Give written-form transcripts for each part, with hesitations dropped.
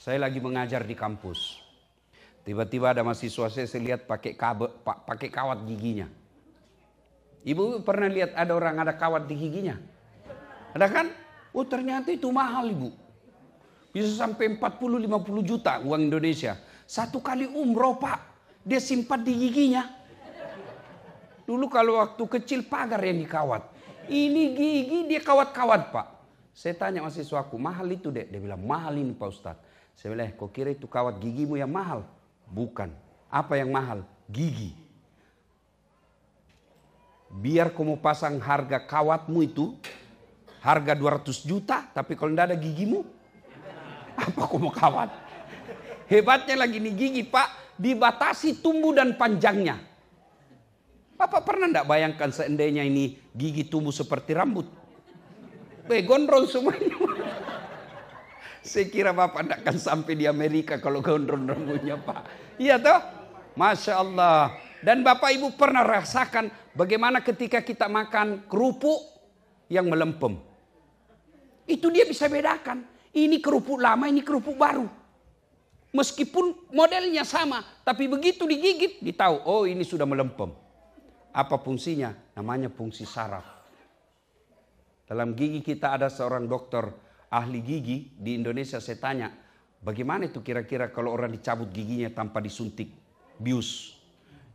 Saya lagi mengajar di kampus. Tiba-tiba ada mahasiswa saya lihat pakai kawat giginya. Ibu pernah lihat ada orang ada kawat di giginya? Ada kan? Oh ternyata itu mahal ibu. Bisa sampai 40-50 juta uang Indonesia. Satu kali umroh pak, dia simpan di giginya. Dulu kalau waktu kecil pagar yang dikawat. Ini gigi dia kawat-kawat pak. Saya tanya mahasiswaku, mahal itu dek? Dia bilang mahal ini pak Ustadz. Saya bilang, kok kira itu kawat gigimu yang mahal? Bukan. Apa yang mahal? Gigi. Biar kamu pasang harga kawatmu itu, harga 200 juta, tapi kalau tidak ada gigimu, apa kamu kawat? Hebatnya lagi nih gigi pak, dibatasi tumbuh dan panjangnya. Bapak pernah tidak bayangkan seandainya ini gigi tumbuh seperti rambut? Gondrong semuanya. Saya kira Bapak tidak akan sampai di Amerika kalau gondrong rambutnya Pak. Iya toh? Masya Allah. Dan Bapak Ibu pernah rasakan bagaimana ketika kita makan kerupuk yang melempem. Itu dia bisa bedakan. Ini kerupuk lama, ini kerupuk baru. Meskipun modelnya sama. Tapi begitu digigit, ditahu, oh ini sudah melempem. Apa fungsinya? Namanya fungsi saraf. Dalam gigi kita ada seorang dokter ahli gigi di Indonesia. Saya tanya, bagaimana itu kira-kira kalau orang dicabut giginya tanpa disuntik bius?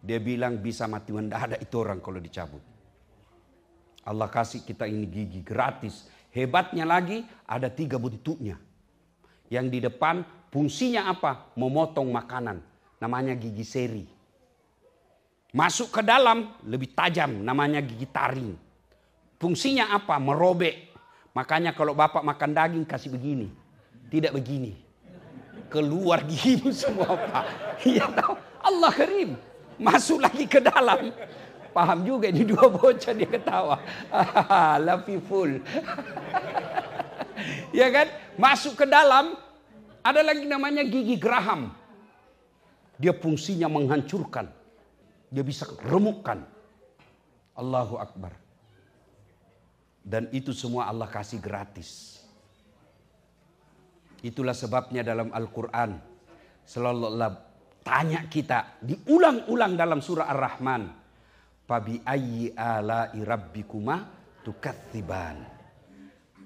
Dia bilang bisa mati mendadak itu orang kalau dicabut. Allah kasih kita ini gigi gratis. Hebatnya lagi ada 3 bentuknya. Yang di depan fungsinya apa? Memotong makanan. Namanya gigi seri. Masuk ke dalam lebih tajam. Namanya gigi taring. Fungsinya apa? Merobek. Makanya kalau Bapak makan daging kasih begini. Tidak begini. Keluar gigimu semua Pak. Iya tahu. Allah Karim. Masuk lagi ke dalam. Paham juga ini 2 bocah dia ketawa. Lafiful. Ya kan? Masuk ke dalam. Ada lagi namanya gigi geraham. Dia fungsinya menghancurkan. Dia bisa remukkan. Allahu Akbar. Dan itu semua Allah kasih gratis. Itulah sebabnya dalam Al-Quran selalu Allah tanya kita, diulang-ulang dalam surah Ar-Rahman. Fabi ayyi ala'i rabbikuma tukatsiban.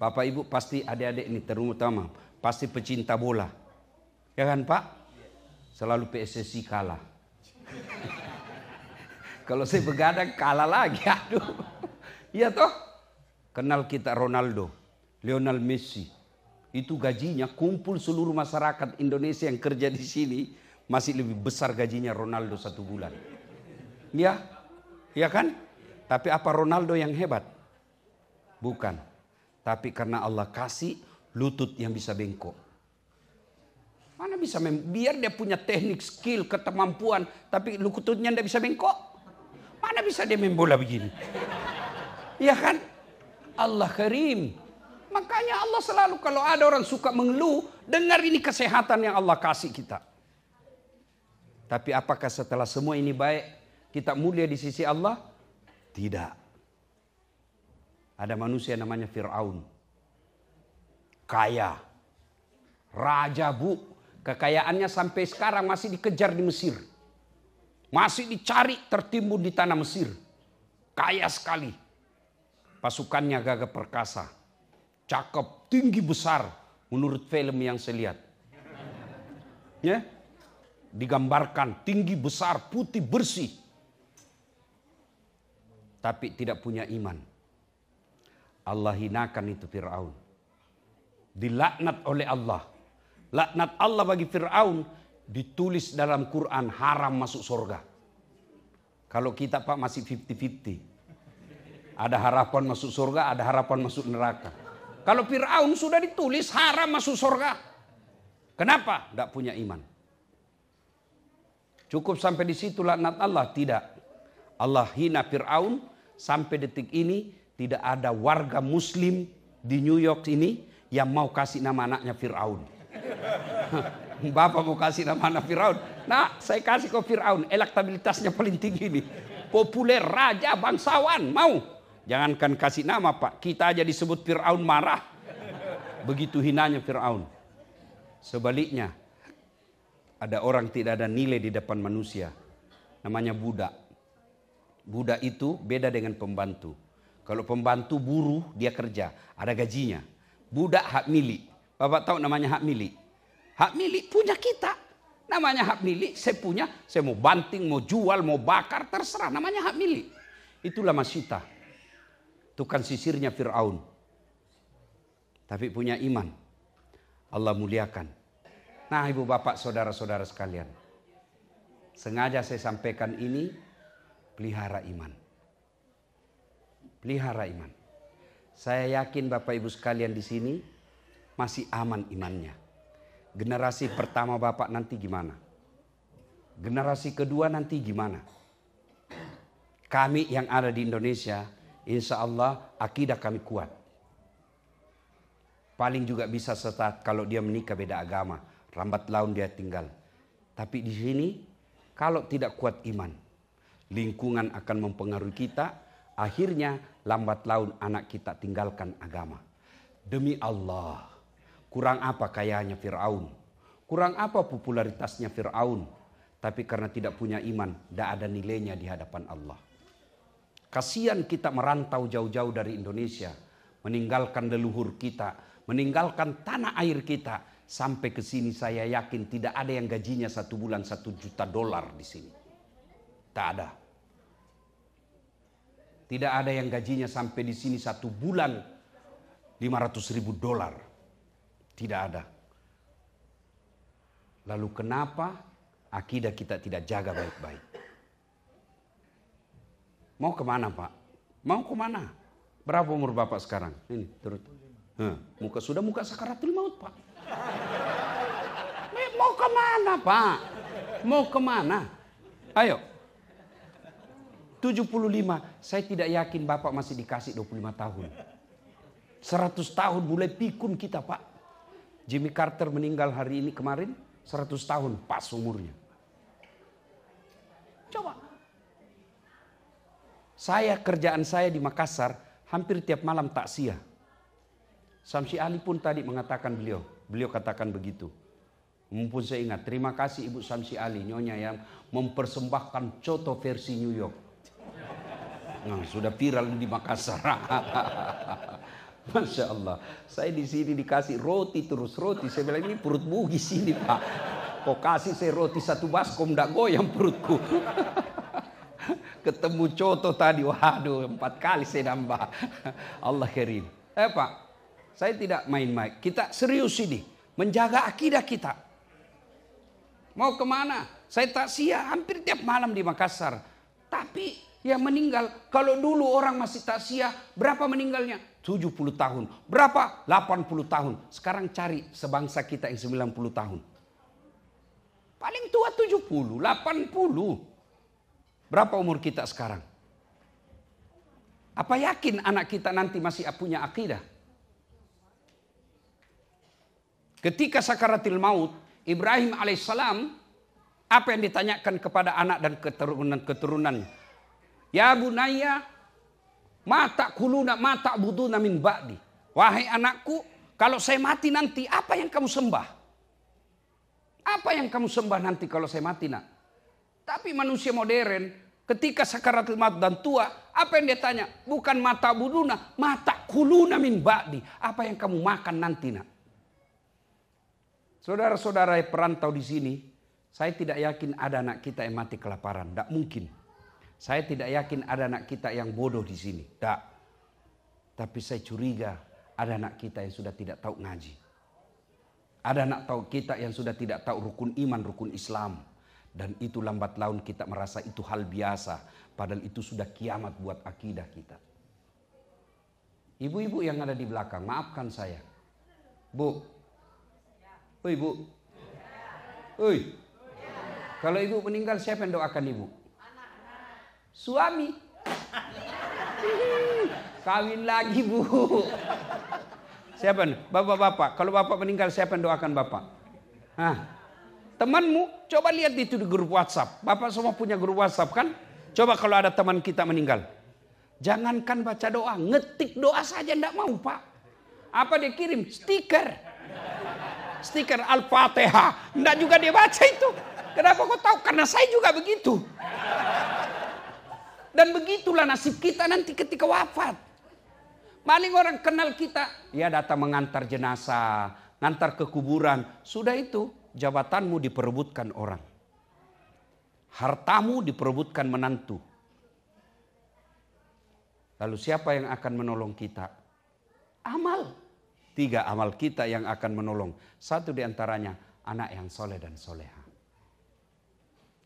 Bapak Ibu pasti adik-adik ini terutama pasti pecinta bola. Ya kan Pak? Selalu PSSI kalah. Kalau saya begadang kalah lagi. Aduh. Iya toh? Kenal kita Ronaldo, Lionel Messi. Itu gajinya kumpul seluruh masyarakat Indonesia yang kerja di sini masih lebih besar gajinya Ronaldo 1 bulan. Ya, ya kan? Tapi apa Ronaldo yang hebat? Bukan. Tapi karena Allah kasih lutut yang bisa bengkok. Mana bisa biar dia punya teknik, skill, kemampuan, tapi lututnya tidak bisa bengkok. Mana bisa dia main bola begini? Ya kan? Allah Karim. Makanya Allah selalu kalau ada orang suka mengeluh, dengar ini kesehatan yang Allah kasih kita. Tapi apakah setelah semua ini baik, kita mulia di sisi Allah? Tidak. Ada manusia namanya Fir'aun. Kaya. Raja bu. Kekayaannya sampai sekarang masih dikejar di Mesir. Masih dicari tertimbun di tanah Mesir. Kaya sekali. Pasukannya gagah perkasa. Cakep, tinggi besar. Menurut film yang saya lihat. Ya, digambarkan tinggi besar, putih bersih. Tapi tidak punya iman. Allah hinakan itu Fir'aun. Dilaknat oleh Allah. Laknat Allah bagi Fir'aun ditulis dalam Quran haram masuk surga. Kalau kita Pak masih 50-50. Ada harapan masuk surga, ada harapan masuk neraka. Kalau Fir'aun sudah ditulis haram masuk surga. Kenapa? Tidak punya iman. Cukup sampai di situ laknat Allah? Tidak. Allah hina Fir'aun sampai detik ini tidak ada warga muslim di New York ini yang mau kasih nama anaknya Fir'aun. Bapak mau kasih nama anak Fir'aun? Nah, saya kasih ke Fir'aun, elektabilitasnya paling tinggi nih. Populer, raja, bangsawan, mau. Jangankan kasih nama Pak, kita aja disebut Fir'aun marah. Begitu hinanya Fir'aun. Sebaliknya, ada orang tidak ada nilai di depan manusia. Namanya budak. Budak itu beda dengan pembantu. Kalau pembantu buruh, dia kerja, ada gajinya. Budak hak milik. Bapak tahu namanya hak milik? Hak milik punya kita. Namanya hak milik, saya punya. Saya mau banting, mau jual, mau bakar, terserah. Namanya hak milik. Itulah Masyitah. Tukang sisirnya Fir'aun. Tapi punya iman. Allah muliakan. Nah, ibu bapak, saudara-saudara sekalian. Sengaja saya sampaikan ini, pelihara iman. Pelihara iman. Saya yakin bapak ibu sekalian di sini masih aman imannya. Generasi pertama bapak nanti gimana? Generasi kedua nanti gimana? Kami yang ada di Indonesia, insya Allah akidah kami kuat. Paling juga bisa setat kalau dia menikah beda agama. Lambat laun dia tinggal. Tapi di sini kalau tidak kuat iman, lingkungan akan mempengaruhi kita. Akhirnya lambat laun anak kita tinggalkan agama. Demi Allah, kurang apa kayanya Fir'aun? Kurang apa popularitasnya Fir'aun? Tapi karena tidak punya iman, tidak ada nilainya di hadapan Allah. Kasihan kita merantau jauh-jauh dari Indonesia, meninggalkan leluhur kita, meninggalkan tanah air kita. Sampai ke sini saya yakin tidak ada yang gajinya satu bulan $1 juta di sini. Tak ada. Tidak ada yang gajinya sampai di sini satu bulan $500.000. Tidak ada. Lalu kenapa akidah kita tidak jaga baik-baik? Mau kemana Pak? Mau kemana? Berapa umur Bapak sekarang? Ini turut. Muka sakaratul maut Pak. Mau kemana Pak? Mau kemana? Ayo. 75. Saya tidak yakin Bapak masih dikasih 25 tahun. 100 tahun mulai pikun kita Pak. Jimmy Carter meninggal hari ini kemarin. 100 tahun pas umurnya. Coba. Kerjaan saya di Makassar hampir tiap malam takziah. Samsi Ali pun tadi mengatakan beliau katakan begitu. Mumpun saya ingat, terima kasih Ibu Samsi Ali, nyonya yang mempersembahkan coto versi New York. Nah, sudah viral di Makassar. Masya Allah. Saya di sini dikasih roti terus roti. Saya bilang ini perut bugis ini Pak. Kok kasih saya roti satu baskom ndak goyang perutku. Ketemu coto tadi, waduh 4 kali saya nambah. Allah karim. Pak, saya tidak main-main. Kita serius ini. Menjaga akidah kita. Mau kemana? Saya takziah hampir tiap malam di Makassar. Tapi yang meninggal, kalau dulu orang masih takziah, berapa meninggalnya? 70 tahun. Berapa? 80 tahun. Sekarang cari sebangsa kita yang 90 tahun. Paling tua 70, 80. Berapa umur kita sekarang? Apa yakin anak kita nanti masih punya akidah? Ketika sakaratil maut, Ibrahim alaihissalam, apa yang ditanyakan kepada anak dan keturunan-keturunannya? Ya bunayya, mata kuluna mata buduna min ba'di. Wahai anakku, kalau saya mati nanti, apa yang kamu sembah? Apa yang kamu sembah nanti kalau saya mati nak? Tapi manusia modern, ketika sakaratul maut dan tua, apa yang dia tanya? Bukan mata buduna, mata kuluna min ba'di. Apa yang kamu makan nanti nak? Saudara-saudara perantau di sini, saya tidak yakin ada anak kita yang mati kelaparan. Tidak mungkin. Saya tidak yakin ada anak kita yang bodoh di sini. Tidak. Tapi saya curiga ada anak kita yang sudah tidak tahu ngaji. Ada anak kita yang sudah tidak tahu rukun iman, rukun Islam. Dan itu lambat laun kita merasa itu hal biasa. Padahal itu sudah kiamat buat akidah kita. Ibu-ibu yang ada di belakang, maafkan saya. Bu. Oi Bu. Oi. Kalau ibu meninggal siapa yang doakan ibu? Suami. Kawin lagi Bu. Siapa nih? Bapak-bapak. Kalau bapak meninggal siapa yang doakan bapak? Temanmu, coba lihat itu di grup WhatsApp. Bapak semua punya grup WhatsApp kan? Coba kalau ada teman kita meninggal. Jangankan baca doa, ngetik doa saja enggak mau Pak. Apa dia kirim? Stiker. stiker Al-Fatihah. Enggak juga dia baca itu. Kenapa kau tahu? Karena saya juga begitu. Dan begitulah nasib kita nanti ketika wafat. Paling orang kenal kita, ya datang mengantar jenazah, ngantar ke kuburan. Sudah itu, jabatanmu diperebutkan orang. Hartamu diperebutkan menantu. Lalu siapa yang akan menolong kita? Amal. 3 amal kita yang akan menolong. 1 diantaranya, anak yang soleh dan soleha.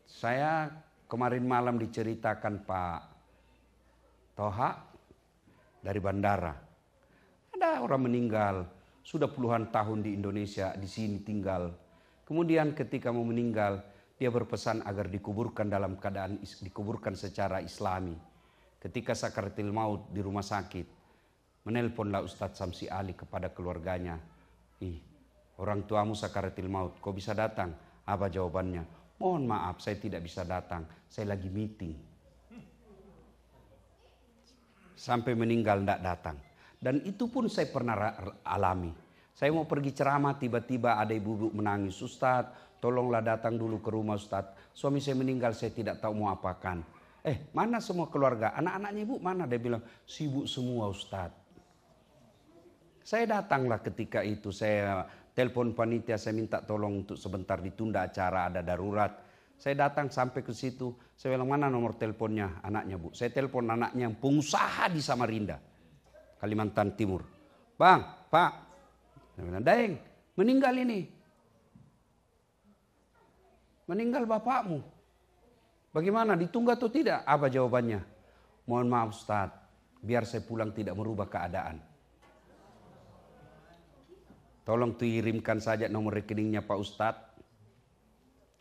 Saya kemarin malam diceritakan Pak Toha dari bandara. Ada orang meninggal, sudah puluhan tahun di Indonesia, di sini tinggal. Kemudian ketika mau meninggal, dia berpesan agar dikuburkan dalam keadaan dikuburkan secara Islami. Ketika sakaratul maut di rumah sakit, menelponlah Ustadz Samsi Ali kepada keluarganya. Orang tuamu sakaratul maut, kau bisa datang? Apa jawabannya? Mohon maaf, saya tidak bisa datang. Saya lagi meeting. Sampai meninggal tidak datang. Dan itu pun saya pernah alami. Saya mau pergi ceramah, tiba-tiba ada ibu-ibu menangis. Ustadz, tolonglah datang dulu ke rumah Ustadz. Suami saya meninggal, saya tidak tahu mau apakan. Mana semua keluarga? Anak-anaknya ibu mana? Dia bilang, sibuk semua Ustadz. Saya datanglah ketika itu. Saya telepon panitia, saya minta tolong untuk sebentar ditunda acara, ada darurat. Saya datang sampai ke situ. Saya bilang, mana nomor teleponnya anaknya Bu? Saya telepon anaknya yang pengusaha di Samarinda, Kalimantan Timur. Bang, Pak. Saya bilang, Daeng, meninggal ini. Meninggal bapakmu. Bagaimana, ditunggu atau tidak? Apa jawabannya? Mohon maaf Ustadz, biar saya pulang tidak merubah keadaan. Tolong kirimkan saja nomor rekeningnya Pak Ustadz.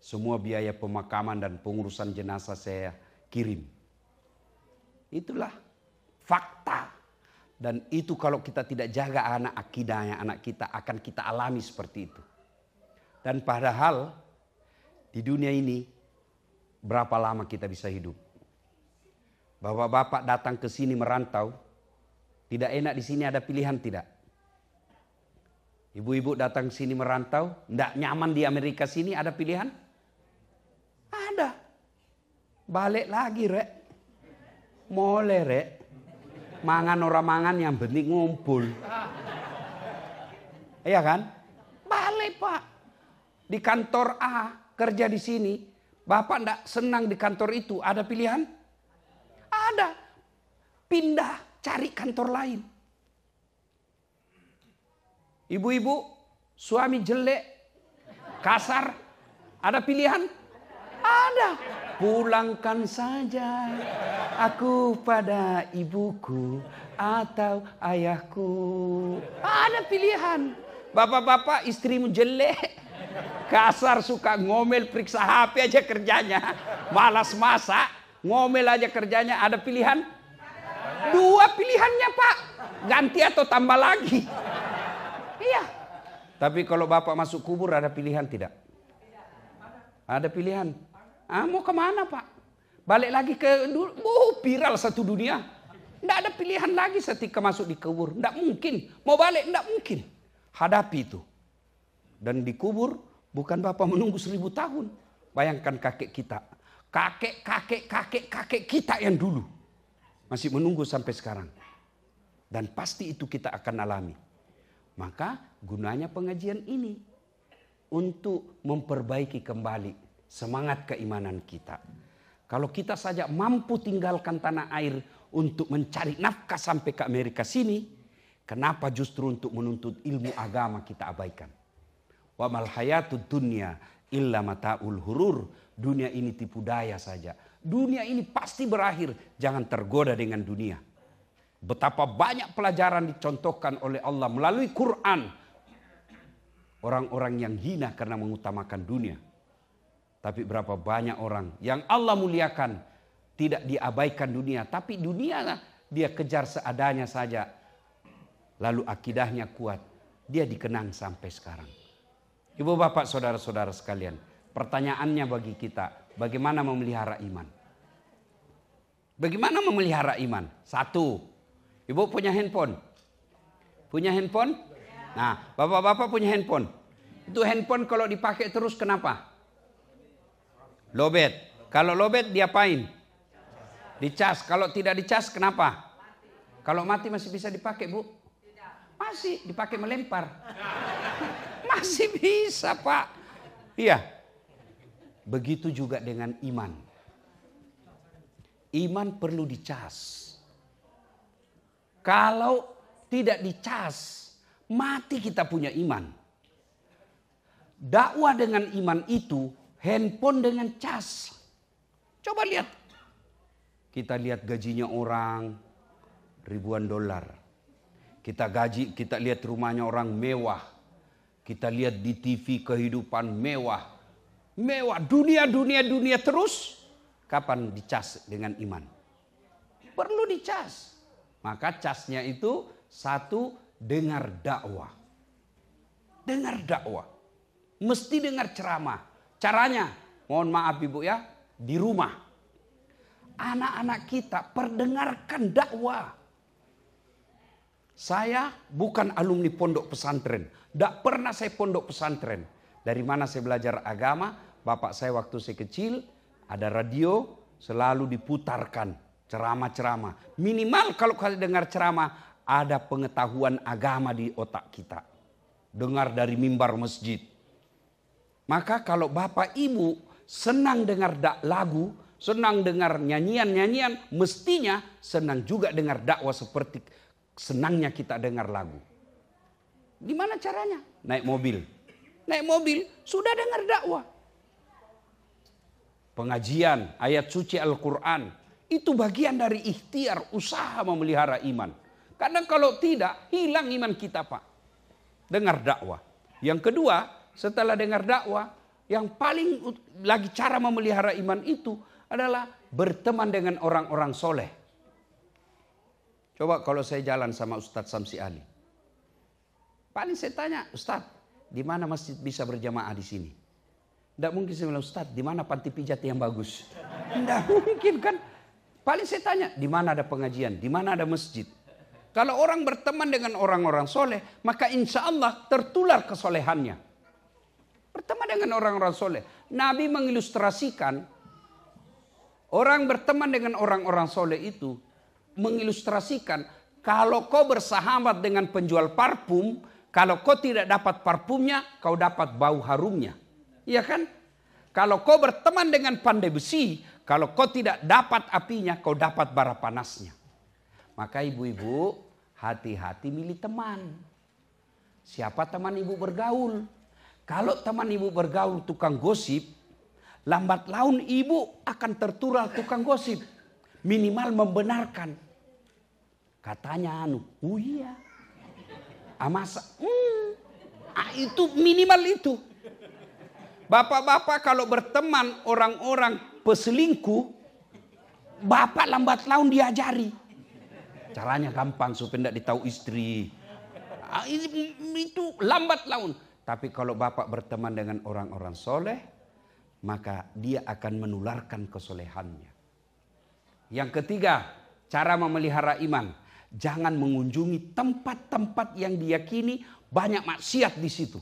Semua biaya pemakaman dan pengurusan jenazah saya kirim. Itulah fakta. Dan itu kalau kita tidak jaga anak akidahnya, anak kita akan kita alami seperti itu. Dan padahal di dunia ini berapa lama kita bisa hidup? Bapak-bapak datang ke sini merantau, tidak enak di sini ada pilihan tidak? Ibu-ibu datang sini merantau, tidak nyaman di Amerika sini, ada pilihan? Ada. Balik lagi rek. Boleh rek. Mangan orang mangan yang penting ngumpul. Iya kan? Balik Pak. Di kantor A, kerja di sini. Bapak tidak senang di kantor itu, ada pilihan? Ada. Pindah, cari kantor lain. Ibu-ibu, suami jelek, kasar, ada pilihan? Ada. Pulangkan saja aku pada ibuku atau ayahku. Ada pilihan. Bapak-bapak, istrimu jelek, kasar, suka ngomel, periksa HP aja kerjanya. Malas masak, ngomel aja kerjanya. Ada pilihan? 2 pilihannya Pak. Ganti atau tambah lagi. Iya. Tapi kalau bapak masuk kubur ada pilihan tidak? Ada pilihan. Mau kemana Pak? Balik lagi ke viral satu dunia. Tidak ada pilihan lagi ketika masuk di kubur. Tidak mungkin. Mau balik tidak mungkin. Hadapi itu. Dan di kubur bukan bapak menunggu 1000 tahun. Bayangkan kakek kita. Kakek kita yang dulu. Masih menunggu sampai sekarang. Dan pasti itu kita akan alami. Maka gunanya pengajian ini untuk memperbaiki kembali semangat keimanan kita. Kalau kita saja mampu tinggalkan tanah air untuk mencari nafkah sampai ke Amerika sini, kenapa justru untuk menuntut ilmu agama kita abaikan? Wa mal hayatud dunya illa mataul hurur. Dunia ini tipu daya saja. Dunia ini pasti berakhir, jangan tergoda dengan dunia. Betapa banyak pelajaran dicontohkan oleh Allah melalui Quran. Orang-orang yang hina karena mengutamakan dunia. Tapi berapa banyak orang yang Allah muliakan tidak diabaikan dunia. Tapi dunia dia kejar seadanya saja. Lalu akidahnya kuat. Dia dikenang sampai sekarang. Ibu bapak saudara-saudara sekalian. Pertanyaannya bagi kita. Bagaimana memelihara iman? Bagaimana memelihara iman? 1. Ibu punya handphone? Punya handphone? Nah, bapak-bapak punya handphone? Itu handphone kalau dipakai terus kenapa? Lowbat. Kalau lowbat diapain? Dicas. Kalau tidak dicas kenapa? Kalau mati masih bisa dipakai, Bu? Masih dipakai melempar. Masih bisa, Pak. Iya. Begitu juga dengan iman. Iman perlu dicas. Kalau tidak dicas, mati kita punya iman. Dakwah dengan iman itu handphone dengan cas. Coba lihat. Kita lihat gajinya orang ribuan dolar. Kita lihat rumahnya orang mewah. Kita lihat di TV kehidupan mewah. Mewah, dunia terus. Kapan dicas dengan iman? Perlu dicas. Maka casnya itu satu, dengar dakwah. Dengar dakwah. Mesti dengar ceramah. Caranya, mohon maaf Ibu ya, di rumah. Anak-anak kita perdengarkan dakwah. Saya bukan alumni pondok pesantren. Tidak pernah saya pondok pesantren. Dari mana saya belajar agama? Bapak saya waktu saya kecil, ada radio, selalu diputarkan ceramah-ceramah. Minimal kalau kalian dengar ceramah, ada pengetahuan agama di otak kita. Dengar dari mimbar masjid. Maka kalau bapak ibu senang dengar lagu, senang dengar nyanyian-nyanyian, mestinya senang juga dengar dakwah seperti senangnya kita dengar lagu. Di mana caranya? Naik mobil. Naik mobil, sudah dengar dakwah. Pengajian, ayat suci Al-Quran. Itu bagian dari ikhtiar, usaha memelihara iman. Karena kalau tidak, hilang iman kita, Pak. Dengar dakwah. Yang kedua, setelah dengar dakwah, yang paling lagi cara memelihara iman itu adalah berteman dengan orang-orang soleh. Coba kalau saya jalan sama Ustadz Samsi Ali. Paling saya tanya, Ustadz, di mana masjid bisa berjamaah di sini? Tidak mungkin saya bilang, Ustadz, di mana panti pijat yang bagus? Tidak mungkin kan. Paling saya tanya, di mana ada pengajian? Di mana ada masjid? Kalau orang berteman dengan orang-orang soleh, maka insya Allah tertular kesolehannya. Berteman dengan orang-orang soleh. Nabi mengilustrasikan orang berteman dengan orang-orang soleh itu mengilustrasikan kalau kau bersahabat dengan penjual parfum, kalau kau tidak dapat parfumnya, kau dapat bau harumnya. Iya kan? Kalau kau berteman dengan pandai besi, kalau kau tidak dapat apinya, kau dapat bara panasnya. Maka ibu-ibu hati-hati milih teman. Siapa teman ibu bergaul? Kalau teman ibu bergaul tukang gosip, lambat laun ibu akan tertular tukang gosip. Minimal membenarkan. Katanya oh iya. Masa, itu minimal itu. Bapak-bapak kalau berteman orang-orang peselingkuh, bapak lambat laun diajari. Caranya gampang supaya tidak ditahu istri. Itu lambat laun. Tapi kalau bapak berteman dengan orang-orang soleh, maka dia akan menularkan kesolehannya. Yang ketiga, cara memelihara iman. Jangan mengunjungi tempat-tempat yang diyakini banyak maksiat di situ.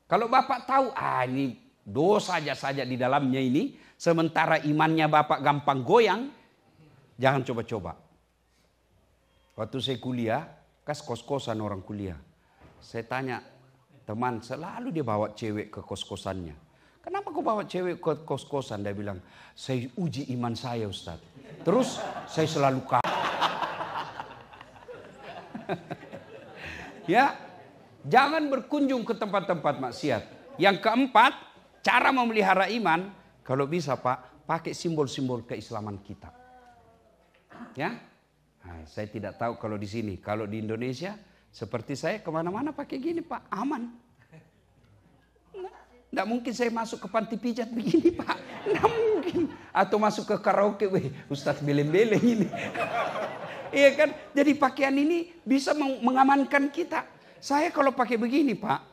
Kalau bapak tahu, ini dosa saja di dalamnya ini, sementara imannya bapak gampang goyang, jangan coba-coba. Waktu saya kuliah, kos-kosan orang kuliah. Saya tanya, teman selalu dia bawa cewek ke kos-kosannya. Kenapa kau bawa cewek ke kos-kosan? Dia bilang, saya uji iman saya Ustaz. Terus saya selalu ya, jangan berkunjung ke tempat-tempat maksiat. Yang keempat, cara memelihara iman, kalau bisa Pak, pakai simbol-simbol keislaman kita. Ya, saya tidak tahu kalau di sini, kalau di Indonesia, seperti saya kemana-mana pakai gini Pak, aman. Nggak mungkin saya masuk ke panti pijat begini Pak, nggak mungkin. Atau masuk ke karaoke, Ustadz beleng-beleng ini. Iya kan, jadi pakaian ini bisa mengamankan kita. Saya kalau pakai begini Pak,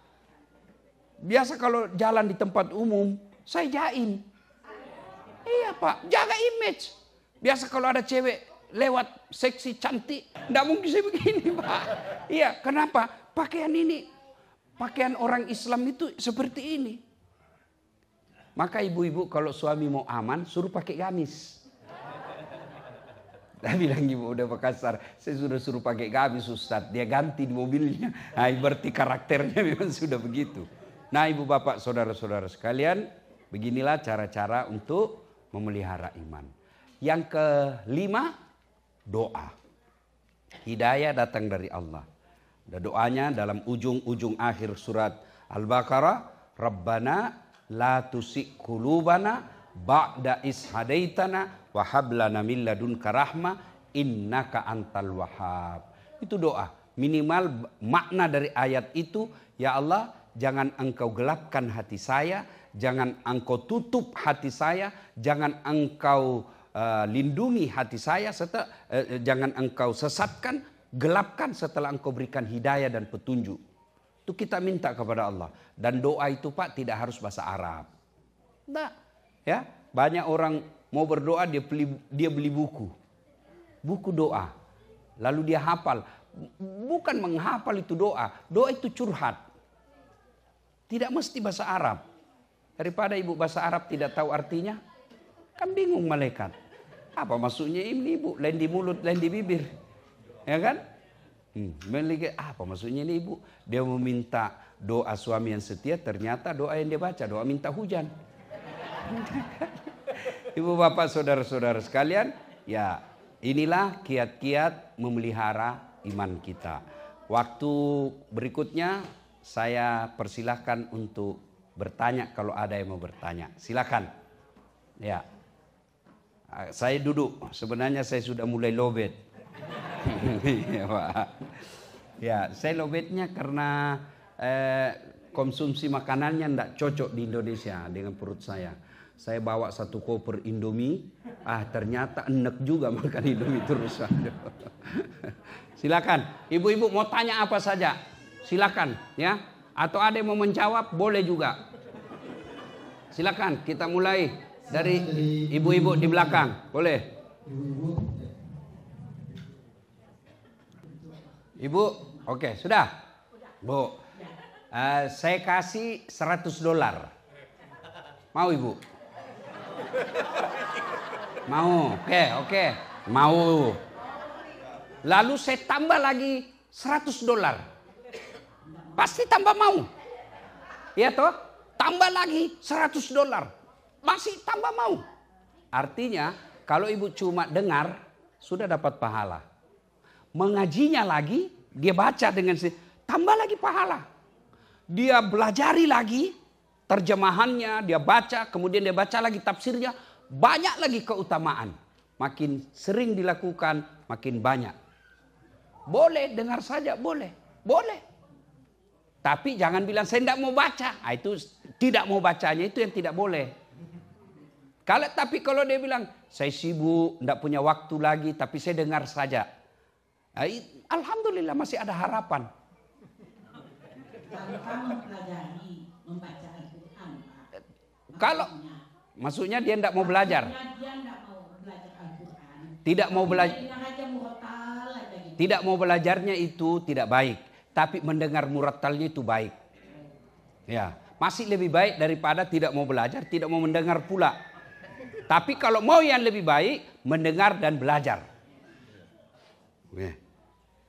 biasa kalau jalan di tempat umum, saya jaim. Iya Pak, jaga image. Biasa kalau ada cewek lewat seksi cantik, nggak mungkin saya begini Pak. Iya, kenapa? Pakaian ini Pakaian orang Islam itu seperti ini. Maka ibu-ibu kalau suami mau aman, suruh pakai gamis. Dia bilang ibu udah Makassar, saya sudah suruh pakai gamis Ustaz. Dia ganti di mobilnya. Nah, berarti karakternya memang sudah begitu. Nah, ibu bapak saudara-saudara sekalian, beginilah cara-cara untuk memelihara iman. Yang kelima, doa. Hidayah datang dari Allah. Ada doanya dalam ujung-ujung akhir surat Al-Baqarah, Rabbana la tusik qulubana ba'da is hadaitana wa hab lana min ladunka rahmah innaka antal wahhab. Itu doa. Minimal makna dari ayat itu, ya Allah, jangan engkau gelapkan hati saya, jangan engkau tutup hati saya, jangan engkau lindungi hati saya, serta jangan engkau sesatkan, gelapkan setelah engkau berikan hidayah dan petunjuk. Itu kita minta kepada Allah. Dan doa itu Pak tidak harus bahasa Arab. Nah, ya, banyak orang mau berdoa dia beli buku. Buku doa. Lalu dia hafal. Bukan menghafal itu doa. Doa itu curhat. Tidak mesti bahasa Arab. Daripada ibu bahasa Arab tidak tahu artinya, kan bingung malaikat. Apa maksudnya ini ibu? Lain di mulut, lain di bibir. Ya kan? Apa maksudnya ini ibu? Dia meminta doa suami yang setia, ternyata doa yang dia baca, doa minta hujan. Ibu bapak saudara-saudara sekalian, ya inilah kiat-kiat memelihara iman kita. Waktu berikutnya saya persilahkan untuk bertanya kalau ada yang mau bertanya. Silakan. Ya. Saya duduk, sebenarnya saya sudah mulai lowbat. Ya, Pak. Ya, saya lowbatnya karena konsumsi makanannya tidak cocok di Indonesia dengan perut saya. Saya bawa 1 koper Indomie, ternyata enek juga makan Indomie terus. Silakan, ibu-ibu mau tanya apa saja, silakan ya. Atau ada yang mau menjawab, boleh juga. Silakan, kita mulai dari ibu-ibu di belakang, boleh. Ibu, oke, sudah. Bu, saya kasih $100. Mau ibu? Mau, oke. Mau. Lalu saya tambah lagi $100. Pasti tambah mau. Iya toh? Tambah lagi $100. Masih tambah mau. Artinya kalau ibu cuma dengar sudah dapat pahala. Mengajinya lagi, dia baca dengan tambah lagi pahala. Dia belajari lagi terjemahannya, dia baca, kemudian dia baca lagi tafsirnya, banyak lagi keutamaan. Makin sering dilakukan, makin banyak. Boleh dengar saja, boleh. Tapi jangan bilang saya tidak mau baca. Itu tidak mau bacanya itu yang tidak boleh. Tapi kalau dia bilang saya sibuk, tidak punya waktu lagi, tapi saya dengar saja. Alhamdulillah masih ada harapan. Kalau kamu mempelajari membaca Al-Quran, kalau maksudnya dia tidak mau belajar. Dia tidak mau belajar Al-Quran. Tidak mau belajar. Tidak mau belajarnya itu tidak baik. Tapi mendengar murattalnya itu baik. Ya, masih lebih baik daripada tidak mau belajar, tidak mau mendengar pula. Tapi kalau mau yang lebih baik, mendengar dan belajar.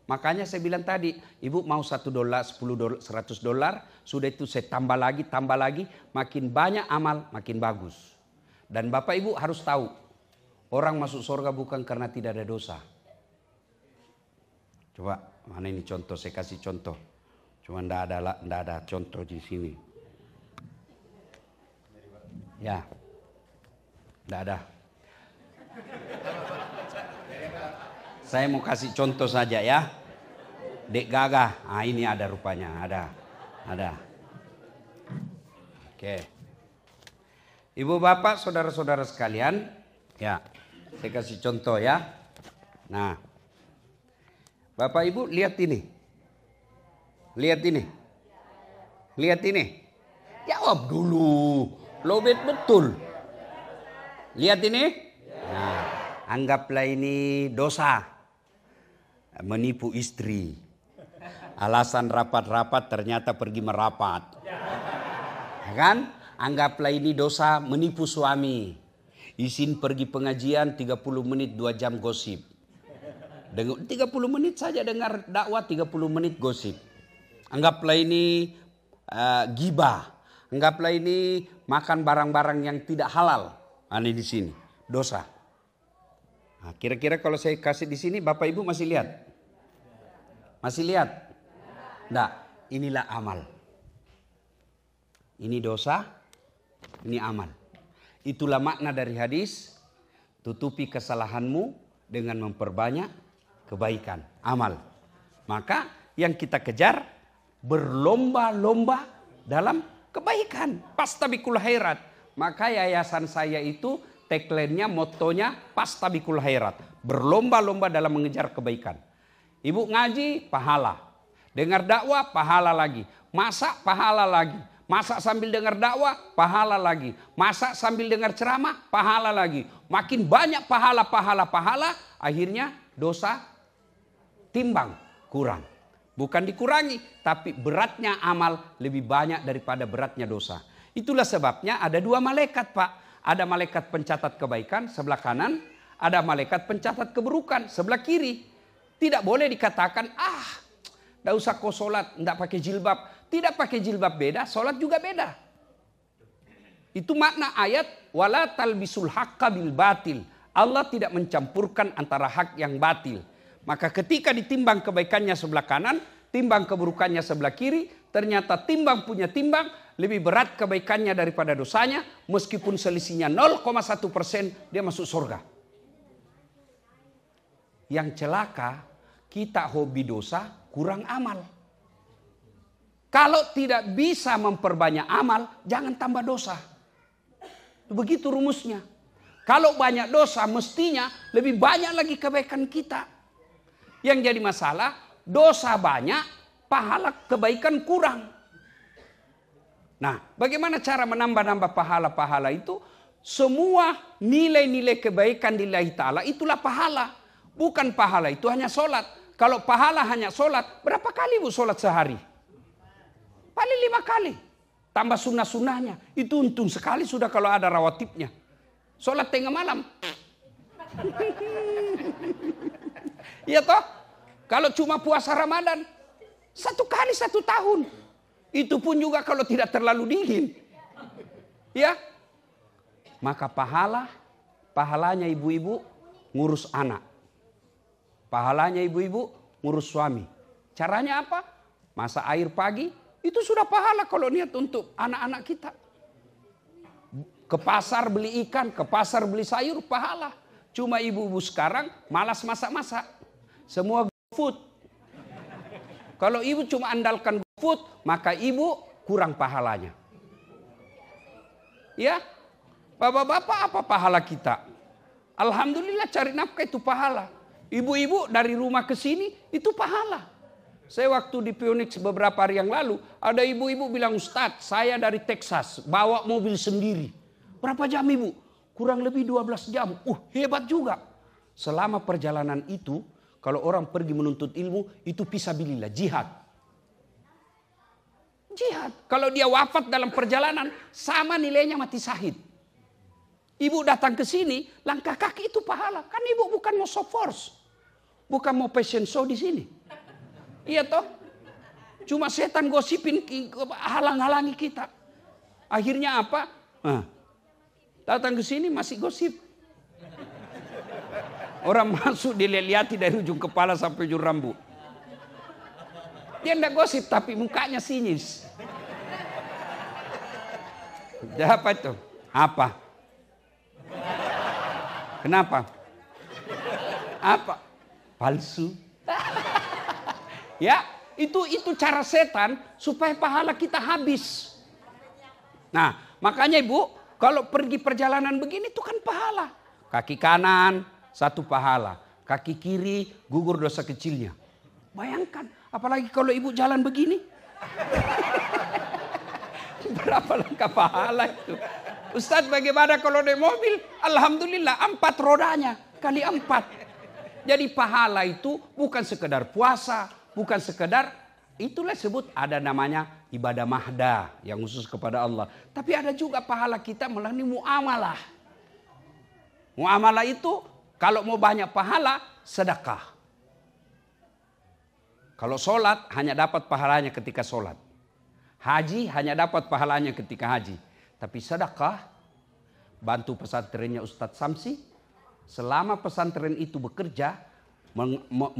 Makanya saya bilang tadi, ibu mau $1, $10, $100, sudah itu saya tambah lagi, makin banyak amal, makin bagus. Dan bapak ibu harus tahu, orang masuk surga bukan karena tidak ada dosa. Coba, mana ini contoh, saya kasih contoh. Cuma tidak ada contoh di sini. Ya. Tidak ada. Saya mau kasih contoh saja ya. Dek Gagah. Ini ada rupanya. Ada. Oke. Ibu bapak saudara-saudara sekalian. Ya. Saya kasih contoh ya. Nah. Bapak ibu lihat ini. Lihat ini. Jawab dulu. Lobet betul. Lihat ini. Nah, anggaplah ini dosa. Menipu istri. Alasan rapat-rapat ternyata pergi merapat. Ya kan? Anggaplah ini dosa menipu suami. Izin pergi pengajian 30 menit 2 jam gosip. 30 menit saja dengar dakwah, 30 menit gosip. Anggaplah ini gibah. Anggaplah ini makan barang-barang yang tidak halal. Ini di sini dosa. Nah, kira-kira kalau saya kasih di sini Bapak Ibu masih lihat? Masih lihat? Enggak, inilah amal. Ini dosa, ini amal. Itulah makna dari hadis, tutupi kesalahanmu dengan memperbanyak kebaikan, amal. Maka yang kita kejar berlomba-lomba dalam kebaikan. Pastabikul khairat. Maka yayasan saya itu tagline-nya, motonya pastabikul khairat. Berlomba-lomba dalam mengejar kebaikan. Ibu ngaji, pahala. Dengar dakwah, pahala lagi. Masak, pahala lagi. Masak sambil dengar dakwah, pahala lagi. Masak sambil dengar ceramah, pahala lagi. Makin banyak pahala, akhirnya dosa timbang, kurang. Bukan dikurangi, tapi beratnya amal lebih banyak daripada beratnya dosa. Itulah sebabnya ada 2 malaikat, Pak. Ada malaikat pencatat kebaikan sebelah kanan, ada malaikat pencatat keburukan sebelah kiri. Tidak boleh dikatakan, tidak usah kau sholat, tidak pakai jilbab. Tidak pakai jilbab beda, sholat juga beda. Itu makna ayat, wala talbisul haqqa bil batil. Allah tidak mencampurkan antara hak yang batil. Maka ketika ditimbang kebaikannya sebelah kanan, timbang keburukannya sebelah kiri, ternyata timbang punya timbang lebih berat kebaikannya daripada dosanya, meskipun selisihnya 0,1%, dia masuk surga. Yang celaka, kita hobi dosa, kurang amal. Kalau tidak bisa memperbanyak amal, jangan tambah dosa. Begitu rumusnya. Kalau banyak dosa, mestinya lebih banyak lagi kebaikan kita. Yang jadi masalah, dosa banyak, pahala kebaikan kurang. Nah, bagaimana cara menambah-nambah pahala-pahala itu? Semua nilai-nilai kebaikan lillahi ta'ala itulah pahala. Bukan pahala itu hanya sholat. Kalau pahala hanya sholat, berapa kali Bu sholat sehari? Paling 5 kali. Tambah sunnah-sunnahnya. Itu untung sekali sudah kalau ada rawatibnya. Sholat tengah malam. Iya toh? Kalau cuma puasa Ramadan, 1 kali 1 tahun. Itu pun juga kalau tidak terlalu dingin. Ya. Maka pahalanya ibu-ibu ngurus anak. Pahalanya ibu-ibu ngurus suami. Caranya apa? Masak air pagi, itu sudah pahala kalau niat untuk anak-anak kita. Ke pasar beli ikan, ke pasar beli sayur, pahala. Cuma ibu-ibu sekarang malas masak-masak. Semua GoFood. Kalau ibu cuma andalkan GoFood, maka ibu kurang pahalanya. Ya, bapak-bapak apa pahala kita? Alhamdulillah cari nafkah itu pahala. Ibu-ibu dari rumah ke sini itu pahala. Saya waktu di Phoenix beberapa hari yang lalu, ada ibu-ibu bilang, Ustadz saya dari Texas, bawa mobil sendiri. Berapa jam ibu? Kurang lebih 12 jam. Hebat juga. Selama perjalanan itu, kalau orang pergi menuntut ilmu, itu fisabilillah, jihad. Jihad. Kalau dia wafat dalam perjalanan, sama nilainya mati syahid. Ibu datang ke sini, langkah kaki itu pahala. Kan ibu bukan mau show force. Bukan mau fashion show di sini. Iya toh? Cuma setan gosipin, halang-halangi kita. Akhirnya apa? Datang ke sini masih gosip. Orang masuk dilihat-lihati dari ujung kepala sampai ujung rambut. Dia enggak gosip tapi mukanya sinis. Apa itu? Apa? Kenapa? Apa? Palsu. Ya, itu cara setan supaya pahala kita habis. Nah, makanya Ibu, kalau pergi perjalanan begini itu kan pahala. Kaki kanan 1 pahala, kaki kiri gugur dosa kecilnya. Bayangkan, apalagi kalau Ibu jalan begini. Berapa langkah pahala itu? Ustadz bagaimana kalau naik mobil? Alhamdulillah 4 rodanya kali 4. Jadi pahala itu bukan sekedar puasa, bukan sekedar itulah sebut ada namanya ibadah mahda yang khusus kepada Allah. Tapi ada juga pahala kita melalui muamalah. Muamalah itu kalau mau banyak pahala, sedekah. Kalau sholat hanya dapat pahalanya ketika sholat. Haji hanya dapat pahalanya ketika haji. Tapi sedekah, bantu pesantrennya Ustadz Samsi. Selama pesantren itu bekerja,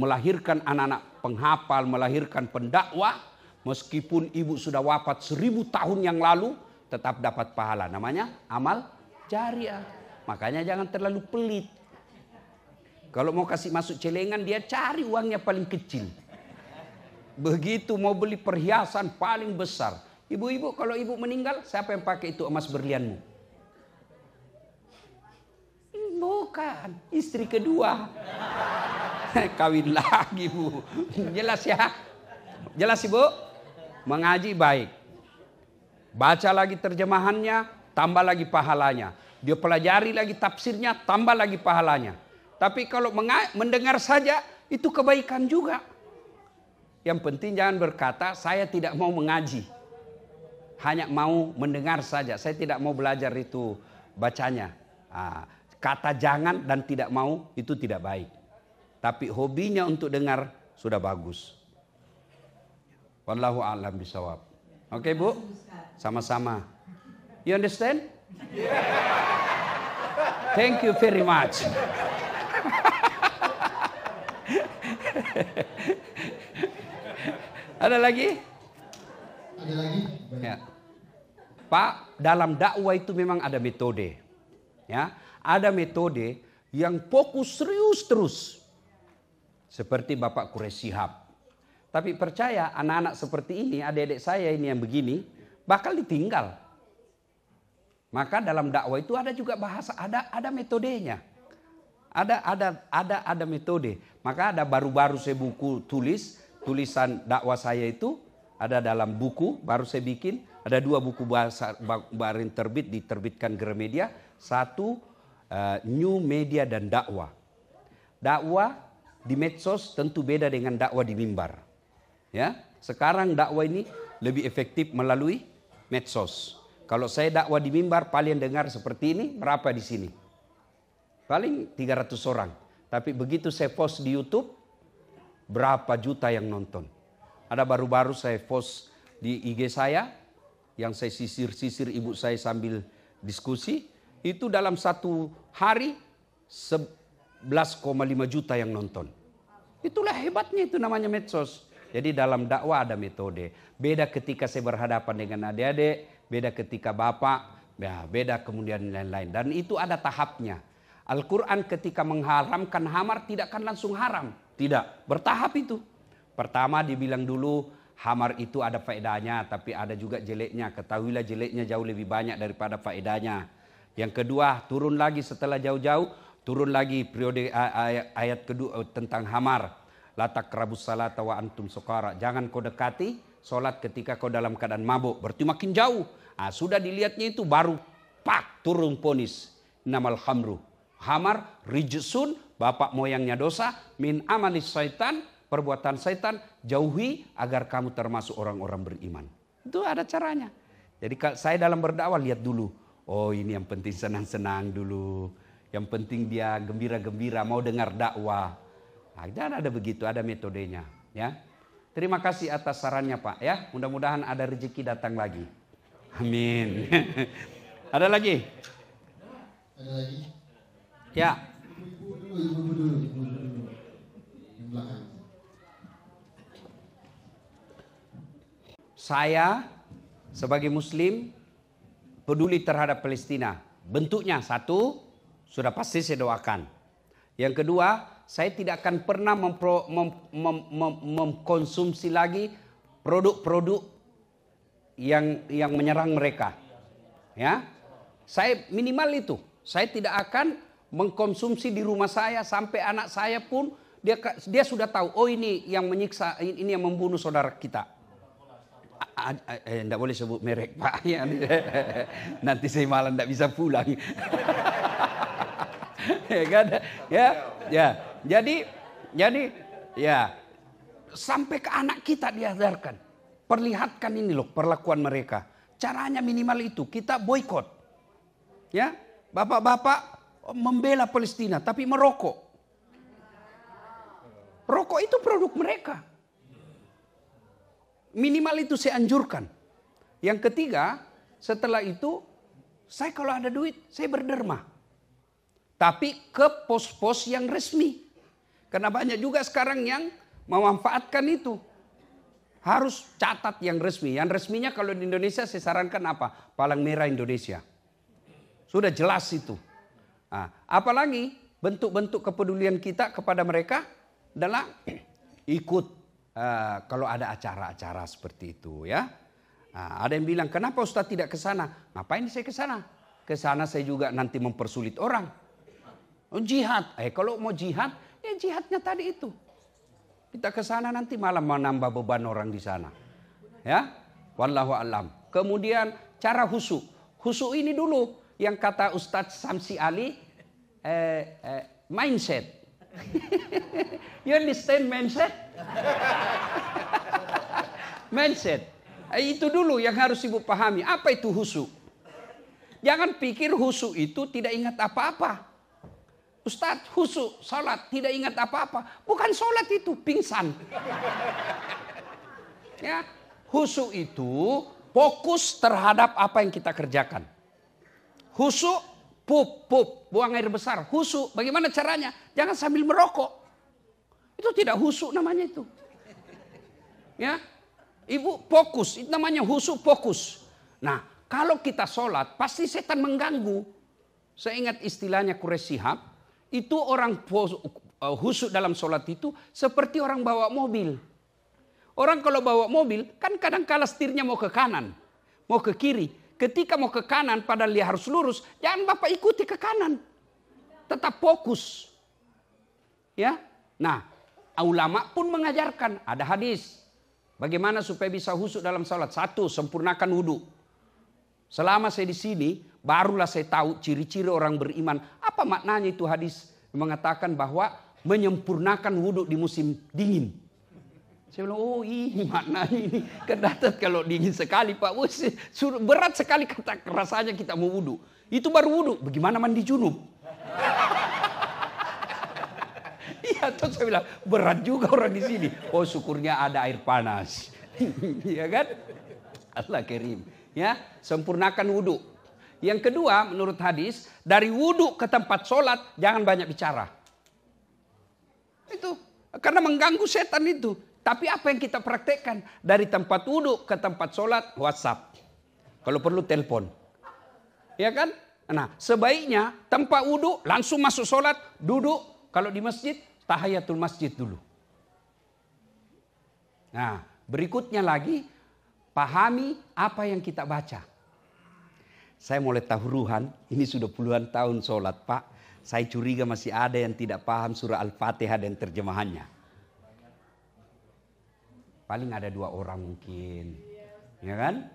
melahirkan anak-anak penghafal, melahirkan pendakwah, meskipun ibu sudah wafat 1000 tahun yang lalu, tetap dapat pahala. Namanya amal jariah. Makanya jangan terlalu pelit. Kalau mau kasih masuk celengan, dia cari uangnya paling kecil. Begitu mau beli perhiasan paling besar. Ibu-ibu, kalau ibu meninggal, siapa yang pakai itu emas berlianmu? Bukan, istri kedua. Kawin lagi, Bu. Jelas ya? Jelas, Ibu? Mengaji baik. Baca lagi terjemahannya, tambah lagi pahalanya. Dia pelajari lagi tafsirnya, tambah lagi pahalanya. Tapi kalau mendengar saja, itu kebaikan juga. Yang penting jangan berkata, saya tidak mau mengaji. Hanya mau mendengar saja. Saya tidak mau belajar itu bacanya. Kata jangan dan tidak mau itu tidak baik. Tapi hobinya untuk dengar sudah bagus. Wallahu a'lam bishawab. Oke, Bu? Sama-sama. You understand? Thank you very much. Ada lagi? Ada lagi? Ya. Pak, dalam dakwah itu memang ada metode. Ya, ada metode yang fokus serius terus. Seperti Bapak Quraisy Shihab. Tapi percaya anak-anak seperti ini, adik-adik saya ini yang begini, bakal ditinggal. Maka dalam dakwah itu ada juga bahasa, ada metodenya. Ada metode. Maka ada baru-baru saya buku tulisan dakwah saya itu ada dalam buku baru saya bikin. Ada 2 buku bahasa baru diterbitkan Gramedia. 1 New Media dan Dakwah. Dakwah di medsos tentu beda dengan dakwah di mimbar. Ya, sekarang dakwah ini lebih efektif melalui medsos. Kalau saya dakwah di mimbar paling dengar seperti ini, berapa di sini? Paling 300 orang. Tapi begitu saya post di YouTube, berapa juta yang nonton. Ada baru-baru saya post di IG saya, yang saya sisir-sisir ibu saya sambil diskusi, itu dalam 1 hari 11,5 juta yang nonton. Itulah hebatnya, itu namanya medsos. Jadi dalam dakwah ada metode. Beda ketika saya berhadapan dengan adik-adik, beda ketika bapak, ya beda kemudian lain-lain. Dan itu ada tahapnya. Al-Quran ketika mengharamkan hamar tidak akan langsung haram. Tidak, bertahap itu. Pertama dibilang dulu hamar itu ada faedahnya, tapi ada juga jeleknya. Ketahuilah jeleknya jauh lebih banyak daripada faedahnya. Yang kedua turun lagi setelah jauh-jauh. Turun lagi periode ayat kedua tentang hamar. La taqrabus salata wa antum sukara. Jangan kau dekati solat ketika kau dalam keadaan mabuk. Berarti makin jauh. Sudah dilihatnya itu baru pak turun ponis. Namal khamru. Hamar rijsun, bapak moyangnya dosa. Min amalis syaitan, perbuatan syaitan. Jauhi agar kamu termasuk orang-orang beriman. Itu ada caranya. Jadi saya dalam berdakwah lihat dulu. Oh ini yang penting senang-senang dulu. Yang penting dia gembira-gembira mau dengar dakwah. Dan ada begitu, ada metodenya. Ya, terima kasih atas sarannya Pak. Ya, mudah-mudahan ada rezeki datang lagi. Amin. Ada lagi? Ada lagi? Ya. Ibu dulu. Yang belakang. Saya sebagai Muslim peduli terhadap Palestina. Bentuknya 1. Sudah pasti saya doakan. Yang kedua, saya tidak akan pernah mengkonsumsi lagi produk-produk yang menyerang mereka. Ya, saya minimal itu. Saya tidak akan mengkonsumsi di rumah saya sampai anak saya pun dia sudah tahu. Oh ini yang menyiksa, ini yang membunuh saudara kita. Tidak boleh sebut merek Pak. Nanti saya malah tidak bisa pulang. Ya, jadi ya sampai ke anak kita diajarkan. Perlihatkan ini loh perlakuan mereka. Caranya minimal itu, kita boikot. Ya, bapak-bapak membela Palestina tapi merokok. Rokok itu produk mereka. Minimal itu saya anjurkan. Yang ketiga, setelah itu saya kalau ada duit saya berderma. Tapi ke pos-pos yang resmi. Karena banyak juga sekarang yang memanfaatkan itu. Harus catat yang resmi. Yang resminya kalau di Indonesia saya sarankan apa? Palang Merah Indonesia. Sudah jelas itu. Nah, apalagi bentuk-bentuk kepedulian kita kepada mereka adalah ikut kalau ada acara-acara seperti itu ya. Nah, ada yang bilang kenapa Ustaz tidak ke sana? Ngapain saya ke sana? Ke sana saya juga nanti mempersulit orang. Oh, jihad. Kalau mau jihad, ya jihadnya tadi itu. Kita ke sana nanti malah menambah beban orang di sana. Ya, wallahu alam. Kemudian cara khusyuk. Khusyuk ini dulu yang kata Ustadz Samsi Ali, mindset. You understand mindset? Mindset. Itu dulu yang harus ibu pahami. Apa itu khusyuk? Jangan pikir khusyuk itu tidak ingat apa-apa. Ustadz khusyuk, sholat, tidak ingat apa-apa. Bukan sholat itu, pingsan. Ya, khusyuk itu fokus terhadap apa yang kita kerjakan. Khusyuk, pup, buang air besar. Khusyuk, bagaimana caranya? Jangan sambil merokok. Itu tidak khusyuk namanya itu. Ya, ibu fokus, itu namanya khusyuk fokus. Nah, kalau kita sholat, pasti setan mengganggu. Saya ingat istilahnya Quraisy Shihab. Itu orang khusyuk dalam sholat itu seperti orang bawa mobil. Orang kalau bawa mobil kan kadang-kala setirnya mau ke kanan, mau ke kiri. Ketika mau ke kanan padahal dia harus lurus, jangan Bapak ikuti ke kanan. Tetap fokus. Ya. Nah, ulama pun mengajarkan, ada hadis. Bagaimana supaya bisa khusyuk dalam sholat? 1, sempurnakan wudhu. Selama saya di sini, barulah saya tahu ciri-ciri orang beriman. Apa maknanya itu hadis? Mengatakan bahwa menyempurnakan wudhu di musim dingin. Saya bilang, oh ini maknanya ini. Kedatat kalau dingin sekali Pak. Berat sekali kata rasanya kita mau wudhu. Itu baru wudhu. Bagaimana mandi junub? Iya, terus saya bilang, berat juga orang di sini. Oh syukurnya ada air panas. Iya kan? Allah Karim. Ya, sempurnakan wudhu. Yang kedua, menurut hadis, dari wudhu ke tempat sholat jangan banyak bicara. Itu karena mengganggu setan itu. Tapi apa yang kita praktekkan dari tempat wudhu ke tempat sholat, WhatsApp. Kalau perlu telepon, ya kan? Nah, sebaiknya tempat wudhu langsung masuk sholat, duduk. Kalau di masjid, tahiyatul masjid dulu. Nah, berikutnya lagi. Pahami apa yang kita baca. Saya mulai tahuruhan, ini sudah puluhan tahun sholat Pak. Saya curiga masih ada yang tidak paham surah Al-Fatihah dan terjemahannya. Paling ada 2 orang mungkin. Ya kan?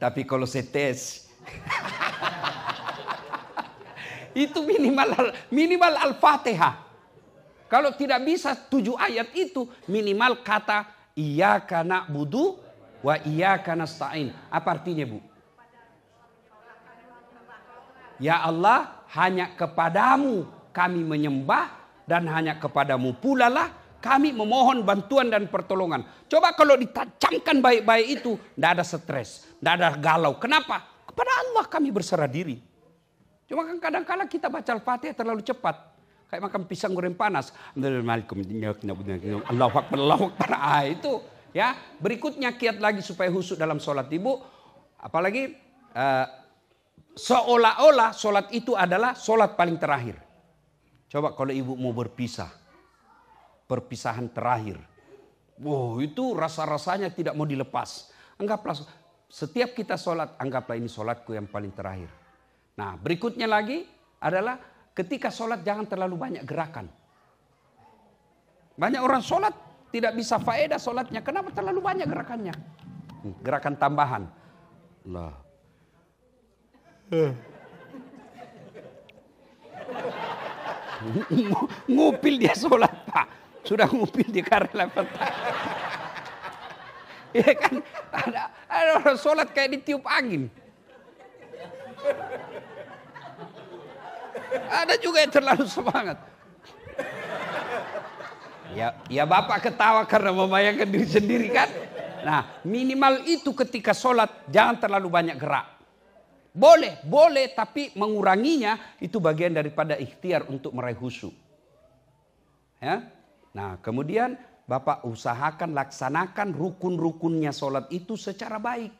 Tapi kalau saya tes. Itu minimal Al-Fatihah. Kalau tidak bisa 7 ayat itu, minimal kata iyyaka na'budu wa iyyaka nasta'in. Apa artinya Bu? Ya Allah, hanya kepadamu kami menyembah dan hanya kepadamu pula lah kami memohon bantuan dan pertolongan. Coba kalau ditajamkan baik-baik itu, tidak ada stres, tidak ada galau. Kenapa? Kepada Allah kami berserah diri. Cuma kan kadang-kadang kita baca Al-Fatihah terlalu cepat. Kayak makan pisang goreng panas. Allahu Akbar, Allahu Akbar. Itu. Ya, berikutnya kiat lagi supaya khusyuk dalam sholat ibu. Apalagi seolah-olah sholat itu adalah sholat paling terakhir. Coba kalau ibu mau berpisah. Perpisahan terakhir. Wow, itu rasa-rasanya tidak mau dilepas. Anggaplah setiap kita sholat, anggaplah ini sholatku yang paling terakhir. Nah, berikutnya lagi adalah ketika sholat jangan terlalu banyak gerakan. Banyak orang sholat tidak bisa faedah sholatnya. Kenapa terlalu banyak gerakannya? Gerakan tambahan. Allah. Ngupil dia sholat Pak. Sudah ngupil di karela. Ya kan? Ada orang sholat kayak ditiup angin. Ada juga yang terlalu semangat. Ya Bapak ketawa karena membayangkan diri sendiri kan. Nah minimal itu ketika sholat jangan terlalu banyak gerak. Boleh tapi menguranginya itu bagian daripada ikhtiar untuk meraih khusyuk. Ya. Nah kemudian Bapak usahakan laksanakan rukun-rukunnya sholat itu secara baik.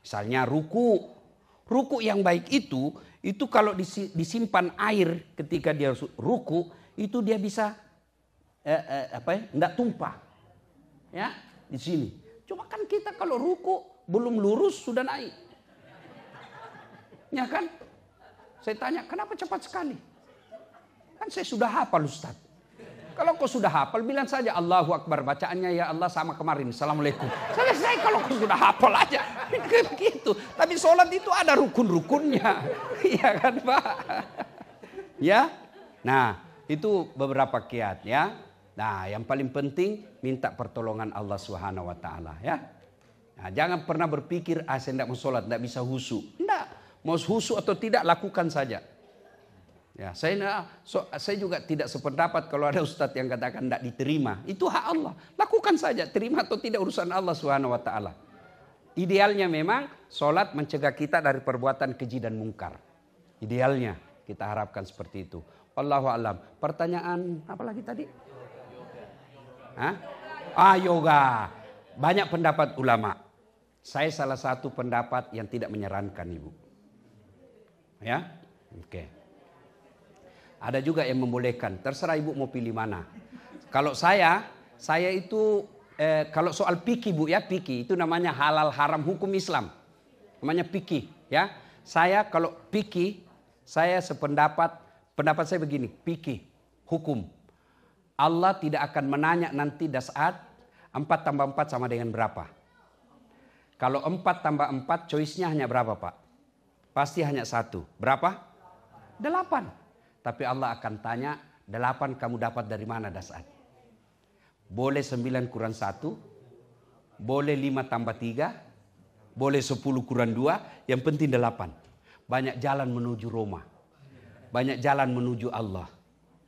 Misalnya ruku yang baik itu kalau disimpan air ketika dia ruku itu dia bisa enggak tumpah. Ya, di sini. Cuma kan kita kalau ruku belum lurus sudah naik. Ya kan? Saya tanya, kenapa cepat sekali? Kan saya sudah hafal Ustaz. Kalau kau sudah hafal bilang saja Allahu Akbar, bacaannya ya Allah sama kemarin. Assalamualaikum. Selesai kalau kau sudah hafal aja. Begitu. Tapi sholat itu ada rukun-rukunnya. Iya kan Pak? Ya. Nah itu beberapa kiat ya. Nah yang paling penting minta pertolongan Allah Subhanahu Wa Taala ya. Nah, jangan pernah berpikir saya tidak mau sholat, tidak bisa khusyuk. Tidak. Mau khusyuk atau tidak lakukan saja. Ya, saya juga tidak sependapat kalau ada ustadz yang katakan tidak diterima. Itu hak Allah. Lakukan saja, terima atau tidak urusan Allah Subhanahu Wa Taala. Idealnya memang sholat mencegah kita dari perbuatan keji dan mungkar. Idealnya kita harapkan seperti itu. Wallahu a'lam. Pertanyaan apa lagi tadi? Yoga. Banyak pendapat ulama. Saya salah satu pendapat yang tidak menyarankan Ibu. Ya, oke. Ada juga yang membolehkan. Terserah Ibu mau pilih mana. Kalau saya itu kalau soal fikih Bu ya, fikih itu namanya halal haram hukum Islam. Namanya fikih ya. Saya kalau fikih saya pendapat saya begini, fikih hukum. Allah tidak akan menanya nanti di saat 4 tambah 4 sama dengan berapa. Kalau 4 tambah 4 choice-nya hanya berapa Pak? Pasti hanya 1. Berapa? 8. Tapi Allah akan tanya, 8 kamu dapat dari mana dasar? Boleh 9 kurang 1, boleh 5 tambah 3, boleh 10 kurang 2, yang penting 8. Banyak jalan menuju Roma. Banyak jalan menuju Allah.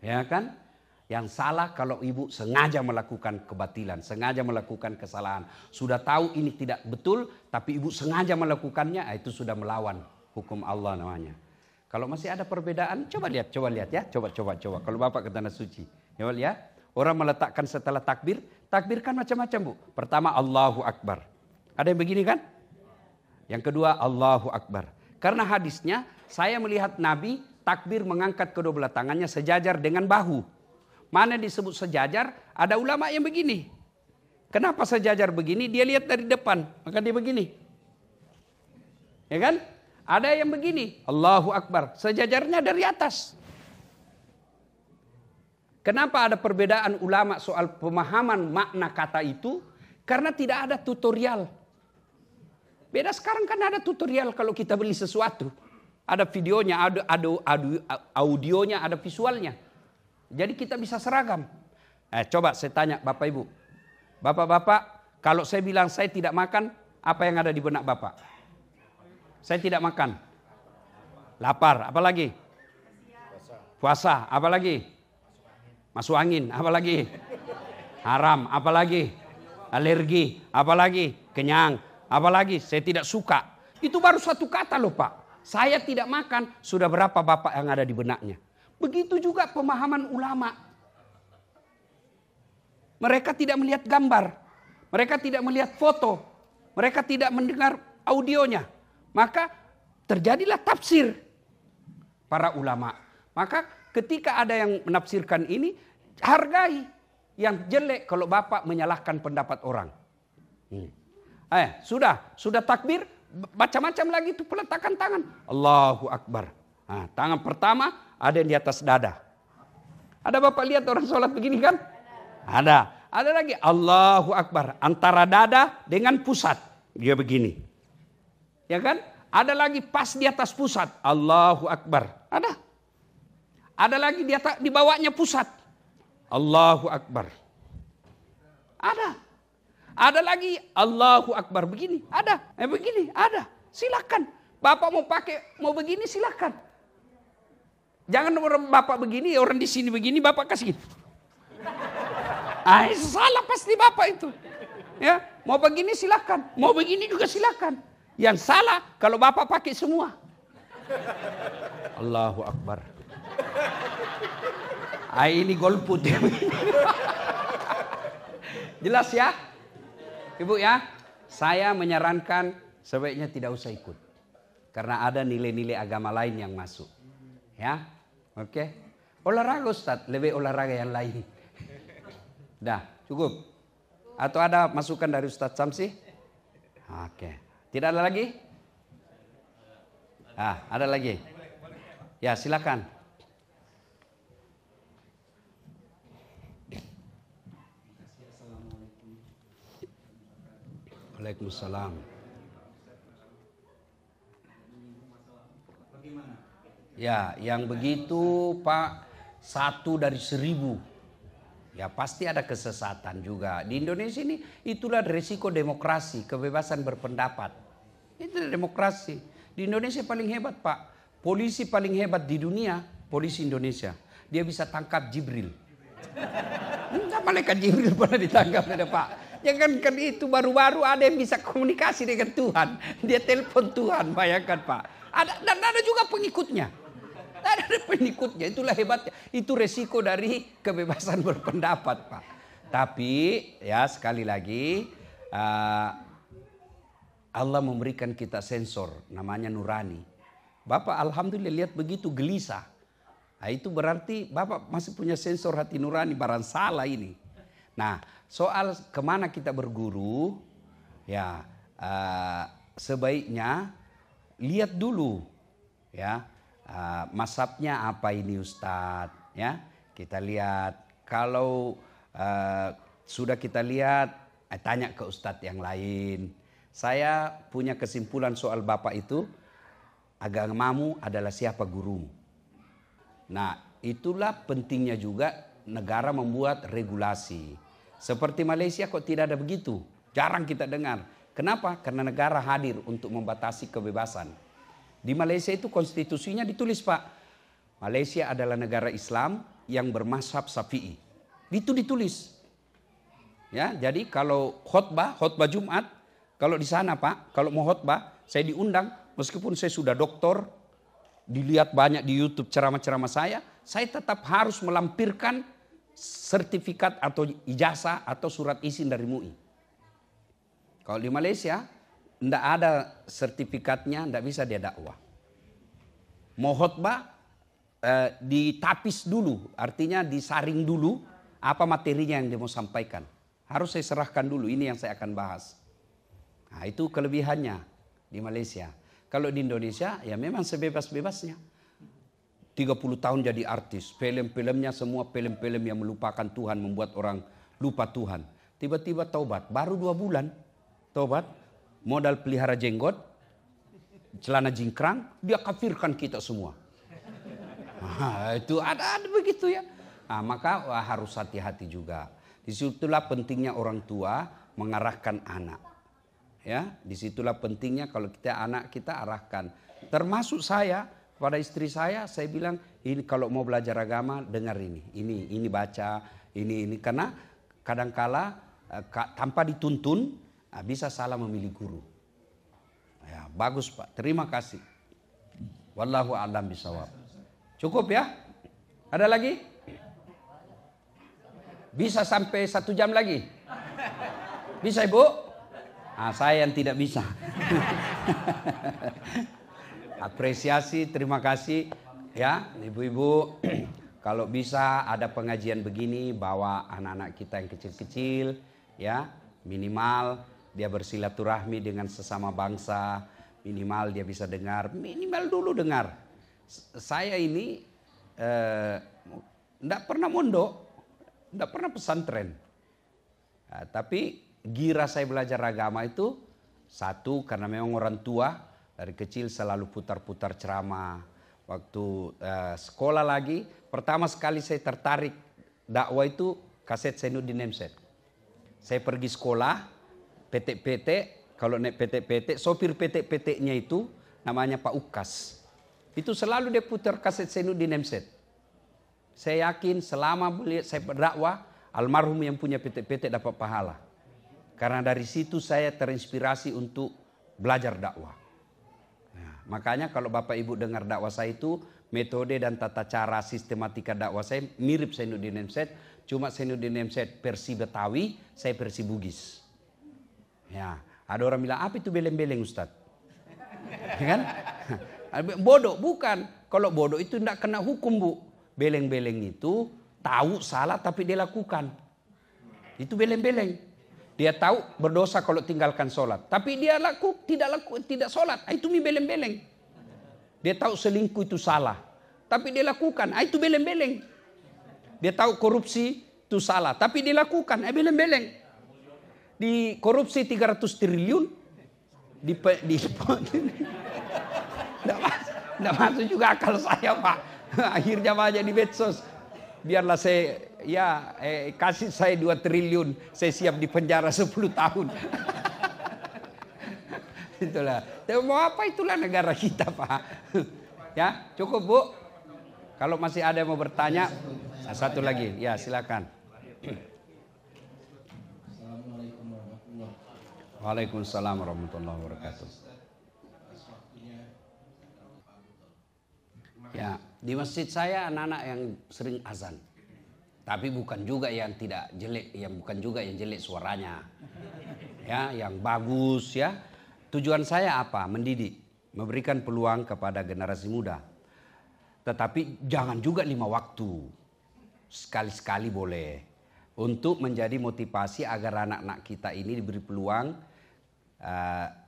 Ya kan? Yang salah kalau ibu sengaja melakukan kebatilan, sengaja melakukan kesalahan. Sudah tahu ini tidak betul, tapi ibu sengaja melakukannya, itu sudah melawan hukum Allah namanya. Kalau masih ada perbedaan, coba lihat ya. Coba. Kalau Bapak ke Tanah Suci. Ya lihat. Orang meletakkan setelah takbir kan macam-macam Bu. Pertama Allahu Akbar. Ada yang begini kan? Yang kedua Allahu Akbar. Karena hadisnya, saya melihat Nabi takbir mengangkat kedua belah tangannya sejajar dengan bahu. Mana disebut sejajar, ada ulama yang begini. Kenapa sejajar begini? Dia lihat dari depan, maka dia begini. Ya kan? Ada yang begini, Allahu Akbar, sejajarnya dari atas. Kenapa ada perbedaan ulama soal pemahaman makna kata itu? Karena tidak ada tutorial. Beda sekarang kan ada tutorial kalau kita beli sesuatu. Ada videonya, ada audionya, ada visualnya. Jadi kita bisa seragam. Coba saya tanya Bapak Ibu. Bapak-bapak, kalau saya bilang saya tidak makan, apa yang ada di benak Bapak? Saya tidak makan. Lapar, apa lagi? Puasa, apa lagi? Masuk angin, apa lagi? Haram, apa lagi? Alergi, apa lagi? Kenyang, apa lagi? Saya tidak suka. Itu baru satu kata loh Pak. Saya tidak makan, sudah berapa Bapak yang ada di benaknya? Begitu juga pemahaman ulama. Mereka tidak melihat gambar. Mereka tidak melihat foto. Mereka tidak mendengar audionya. Maka terjadilah tafsir para ulama. Maka ketika ada yang menafsirkan ini, hargai. Yang jelek kalau Bapak menyalahkan pendapat orang. Sudah takbir, macam-macam lagi itu peletakan tangan. Allahu Akbar. Nah, tangan pertama ada yang di atas dada. Ada Bapak lihat orang sholat begini kan? Ada. Ada lagi Allahu Akbar. Antara dada dengan pusat. Dia begini. Ya kan? Ada lagi pas di atas pusat. Allahu Akbar. Ada. Ada lagi di bawahnya pusat. Allahu Akbar. Ada. Ada lagi Allahu Akbar begini, ada. Begini, ada. Silakan. Bapak mau pakai, mau begini silakan. Jangan orang bapak begini, orang di sini begini, bapak kasih gini. Salah pasti bapak itu. Ya, mau begini silakan, mau begini juga silakan. Yang salah kalau bapak pakai semua. Allahu Akbar. Ini golput. Jelas ya? Ibu ya, saya menyarankan sebaiknya tidak usah ikut. Karena ada nilai-nilai agama lain yang masuk. Ya, oke. Olahraga Ustaz, lebih olahraga yang lain. Dah, cukup. Atau ada masukan dari Ustaz Samsi? Oke. Tidak ada lagi? Ada lagi? Ya, silakan. Waalaikumsalam. Ya, yang begitu Pak, 1 dari 1000. Ya pasti ada kesesatan juga. Di Indonesia ini itulah risiko demokrasi, kebebasan berpendapat. Itu demokrasi. Di Indonesia paling hebat Pak. Polisi paling hebat di dunia, polisi Indonesia. Dia bisa tangkap Jibril. Enggak, malaikat Jibril pernah ditangkap ada Pak. Jangankan itu, baru-baru ada yang bisa komunikasi dengan Tuhan. Dia telepon Tuhan, bayangkan Pak. Dan ada juga pengikutnya. Ada pengikutnya, itulah hebatnya. Itu resiko dari kebebasan berpendapat Pak. Tapi ya sekali lagi Allah memberikan kita sensor namanya nurani. Bapak alhamdulillah lihat begitu gelisah. Itu berarti Bapak masih punya sensor hati nurani, barang salah ini. Nah, soal kemana kita berguru, ya sebaiknya lihat dulu, ya mazhabnya apa ini Ustadz, ya kita lihat. Kalau sudah kita lihat, tanya ke Ustadz yang lain. Saya punya kesimpulan soal Bapak itu, agamamu adalah siapa gurumu. Nah, itulah pentingnya juga negara membuat regulasi. Seperti Malaysia kok tidak ada begitu. Jarang kita dengar. Kenapa? Karena negara hadir untuk membatasi kebebasan. Di Malaysia itu konstitusinya ditulis Pak. Malaysia adalah negara Islam yang bermazhab Syafi'i. Itu ditulis. Ya, jadi kalau khutbah Jumat, kalau di sana Pak, kalau mau khutbah, saya diundang, meskipun saya sudah doktor, dilihat banyak di YouTube ceramah-ceramah saya tetap harus melampirkan sertifikat atau ijazah atau surat izin dari MUI. Kalau di Malaysia, tidak ada sertifikatnya, tidak bisa dia dakwah. Mau khutbah, ditapis dulu, artinya disaring dulu apa materinya yang dia mau sampaikan. Harus saya serahkan dulu, ini yang saya akan bahas. Nah, itu kelebihannya di Malaysia. Kalau di Indonesia ya memang sebebas-bebasnya. 30 tahun jadi artis, film-filmnya semua film-film yang melupakan Tuhan, membuat orang lupa Tuhan. Tiba-tiba taubat, baru 2 bulan taubat, modal pelihara jenggot, celana jingkrang, dia kafirkan kita semua. Nah, itu ada begitu ya. Nah, maka harus hati-hati juga. Disitulah pentingnya orang tua mengarahkan anak. Ya, disitulah pentingnya kalau kita anak kita arahkan. Termasuk saya, pada istri saya bilang, ini kalau mau belajar agama dengar ini baca, ini karena kadangkala tanpa dituntun bisa salah memilih guru. Ya, bagus Pak, terima kasih. Wallahu a'lam bishawab. Cukup ya? Ada lagi? Bisa sampai 1 jam lagi? Bisa Ibu? Saya yang tidak bisa. Apresiasi, terima kasih ya ibu-ibu. Kalau bisa ada pengajian begini, bawa anak-anak kita yang kecil-kecil ya, minimal dia bersilaturahmi dengan sesama bangsa, minimal dia bisa dengar, minimal dulu dengar. Saya ini enggak pernah mondok, enggak pernah pesantren. Tapi gira saya belajar agama itu satu karena memang orang tua dari kecil selalu putar-putar ceramah. Waktu sekolah lagi, pertama sekali saya tertarik dakwah itu kaset Zainuddin Nursi. Saya pergi sekolah, PT-PT, kalau naik PT-PT, sopir PT-PT-nya itu namanya Pak Ukas. Itu selalu dia putar kaset Zainuddin MZ. Saya yakin selama saya berdakwah, almarhum yang punya PT-PT dapat pahala. Karena dari situ saya terinspirasi untuk belajar dakwah. Nah, makanya kalau Bapak Ibu dengar dakwah saya itu, metode dan tata cara sistematika dakwah saya mirip Zainuddin MZ. Cuma Zainuddin MZ versi Betawi, saya versi Bugis. Ya, ada orang bilang, apa itu beleng-beleng Ustadz? Ya kan? Bodoh, bukan. Kalau bodoh itu tidak kena hukum, Bu. Beleng-beleng itu tahu salah tapi dia lakukan. Itu beleng-beleng. Dia tahu berdosa kalau tinggalkan sholat. Tapi dia tidak sholat. Itu beleng-beleng. Dia tahu selingkuh itu salah. Tapi dia lakukan. Itu beleng-beleng. Dia tahu korupsi itu salah. Tapi dia lakukan. Beleng-beleng. Di korupsi 300 triliun. Tidak masuk juga akal saya, Pak. Akhirnya aja di medsos. Biarlah saya kasih saya 2 triliun. Saya siap di penjara 10 tahun. Itulah. Mau apa itulah negara kita, Pak. Ya, cukup, Bu. Kalau masih ada yang mau bertanya, satu lagi. Ya, silakan. Assalamualaikum warahmatullahi wabarakatuh. Waalaikumsalam warahmatullahi wabarakatuh. Ya, di masjid saya anak-anak yang sering azan. Tapi bukan juga yang tidak jelek, bukan juga yang jelek suaranya. Ya, yang bagus ya. Tujuan saya apa? Mendidik, memberikan peluang kepada generasi muda. Tetapi jangan juga 5 waktu. Sekali-sekali boleh. Untuk menjadi motivasi agar anak-anak kita ini diberi peluang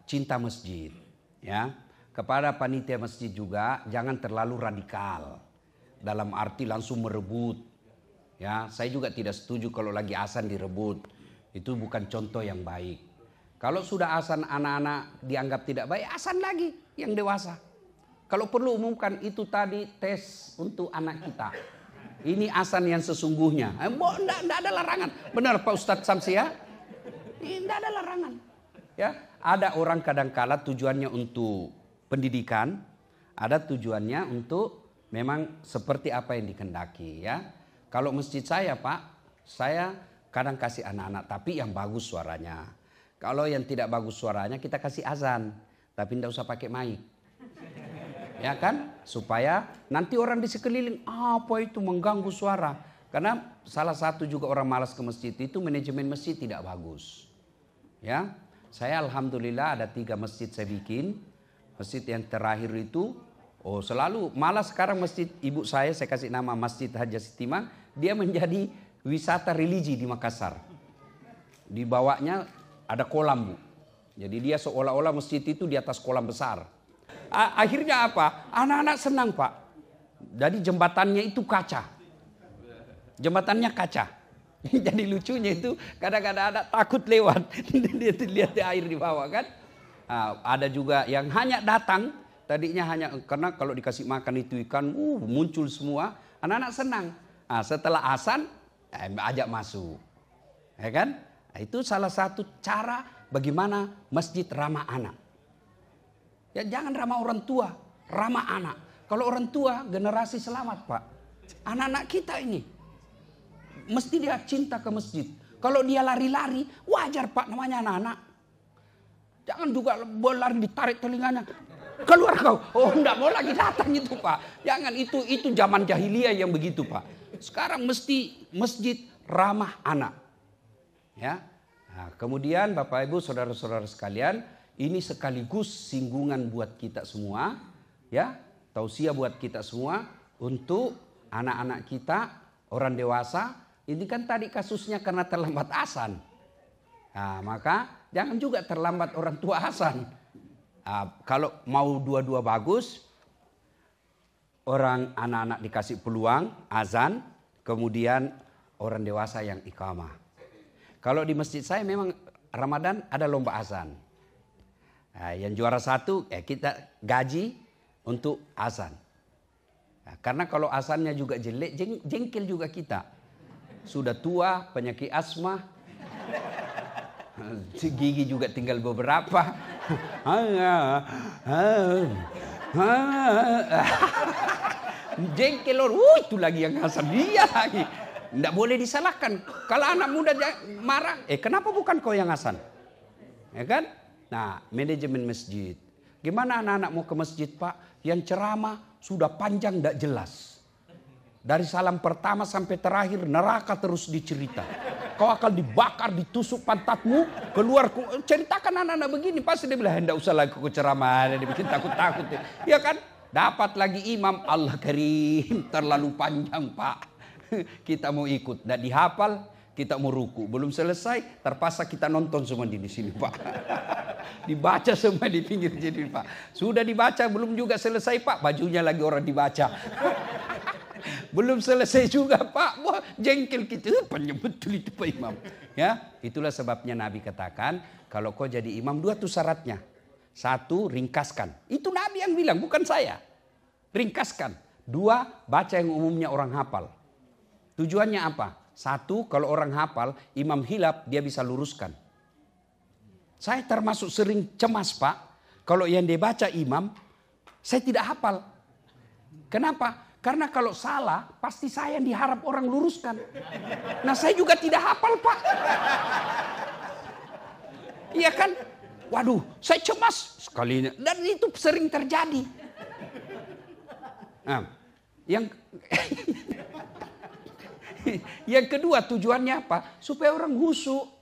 cinta masjid. Ya, kepada panitia masjid juga jangan terlalu radikal. Dalam arti langsung merebut. Ya, saya juga tidak setuju kalau lagi azan direbut. Itu bukan contoh yang baik. Kalau sudah azan anak-anak dianggap tidak baik, azan lagi yang dewasa. Kalau perlu umumkan itu tadi tes untuk anak kita. Ini azan yang sesungguhnya. Tidak ada larangan. Benar Pak Ustadz Samsi ya? Tidak ada larangan. Ya, ada orang kadangkala tujuannya untuk pendidikan, ada tujuannya untuk memang seperti apa yang dikehendaki ya. Kalau masjid saya Pak, saya kadang kasih anak-anak tapi yang bagus suaranya. Kalau yang tidak bagus suaranya kita kasih azan, tapi tidak usah pakai mic. Ya kan? Supaya nanti orang di sekeliling, apa itu mengganggu suara. Karena salah satu juga orang malas ke masjid itu manajemen masjid tidak bagus. Ya, saya alhamdulillah ada 3 masjid saya bikin. Masjid yang terakhir itu, selalu malas sekarang masjid ibu saya kasih nama Masjid Haja Sitimang. Dia menjadi wisata religi di Makassar. Di bawahnya ada kolam, Bu. Jadi dia seolah-olah masjid itu di atas kolam besar. Akhirnya apa? Anak-anak senang, Pak. Jadi jembatannya itu kaca. Jembatannya kaca. Jadi lucunya itu kadang-kadang ada takut lewat. Dia lihat air di bawah kan. Ada juga yang hanya datang. Tadinya hanya karena kalau dikasih makan itu ikan muncul semua. Anak-anak senang. Setelah azan ajak masuk. Ya kan? Itu salah satu cara bagaimana masjid ramah anak. Ya jangan ramah orang tua, ramah anak. Kalau orang tua generasi selamat Pak. Anak-anak kita ini mesti dia cinta ke masjid. Kalau dia lari-lari wajar Pak, namanya anak-anak. Jangan juga lari ditarik telinganya. Keluar kau. Enggak mau lagi datang itu Pak. Jangan, itu zaman jahiliyah yang begitu Pak. Sekarang mesti masjid ramah anak. Ya. Nah, kemudian Bapak Ibu saudara-saudara sekalian, ini sekaligus singgungan buat kita semua, ya, tausiah buat kita semua untuk anak-anak kita, orang dewasa. Ini kan tadi kasusnya karena terlambat azan. Nah, maka jangan juga terlambat orang tua azan. Kalau mau dua-dua bagus, orang anak-anak dikasih peluang azan, kemudian orang dewasa yang iqamah. Kalau di masjid saya memang Ramadan ada lomba azan. Yang juara 1 kita gaji untuk azan. Karena kalau azannya juga jelek, jengkel juga kita. Sudah tua, penyakit asma. Gigi juga tinggal beberapa. Jengkel itu lagi yang Hasan, dia lagi. Tidak boleh disalahkan. Kalau anak muda marah, kenapa bukan kau yang Hasan? Ya kan? Nah, manajemen masjid. Gimana anak-anak mau ke masjid, Pak? Yang ceramah sudah panjang tidak jelas. Dari salam pertama sampai terakhir neraka terus dicerita. Kau akan dibakar, ditusuk pantatmu, keluar. Ceritakan anak-anak begini, pasti dia bilang, tidak usah lagi ke ceramah, dia bikin takut-takut. Ya kan? Dapat lagi imam, Allah karim, terlalu panjang Pak. Kita mau ikut, tidak dihafal, kita mau ruku. Belum selesai, terpaksa kita nonton semua di sini Pak. Dibaca semua di pinggir jadi Pak. Sudah dibaca, belum juga selesai Pak, bajunya lagi orang dibaca. Belum selesai juga Pak. Wah, jengkel kita. Panjang betul itu Pak Imam. Ya, itulah sebabnya Nabi katakan, kalau kau jadi imam 2 tuh syaratnya. 1, ringkaskan. Itu Nabi yang bilang, bukan saya. Ringkaskan. 2, baca yang umumnya orang hafal. Tujuannya apa? 1, kalau orang hafal, imam hilaf dia bisa luruskan. Saya termasuk sering cemas Pak. Kalau yang dibaca imam, saya tidak hafal. Kenapa? Karena kalau salah, pasti saya yang diharap orang luruskan. Nah saya juga tidak hafal Pak. Iya kan? Waduh, saya cemas sekali. Dan itu sering terjadi. Nah, yang kedua tujuannya apa? Supaya orang khusyuk.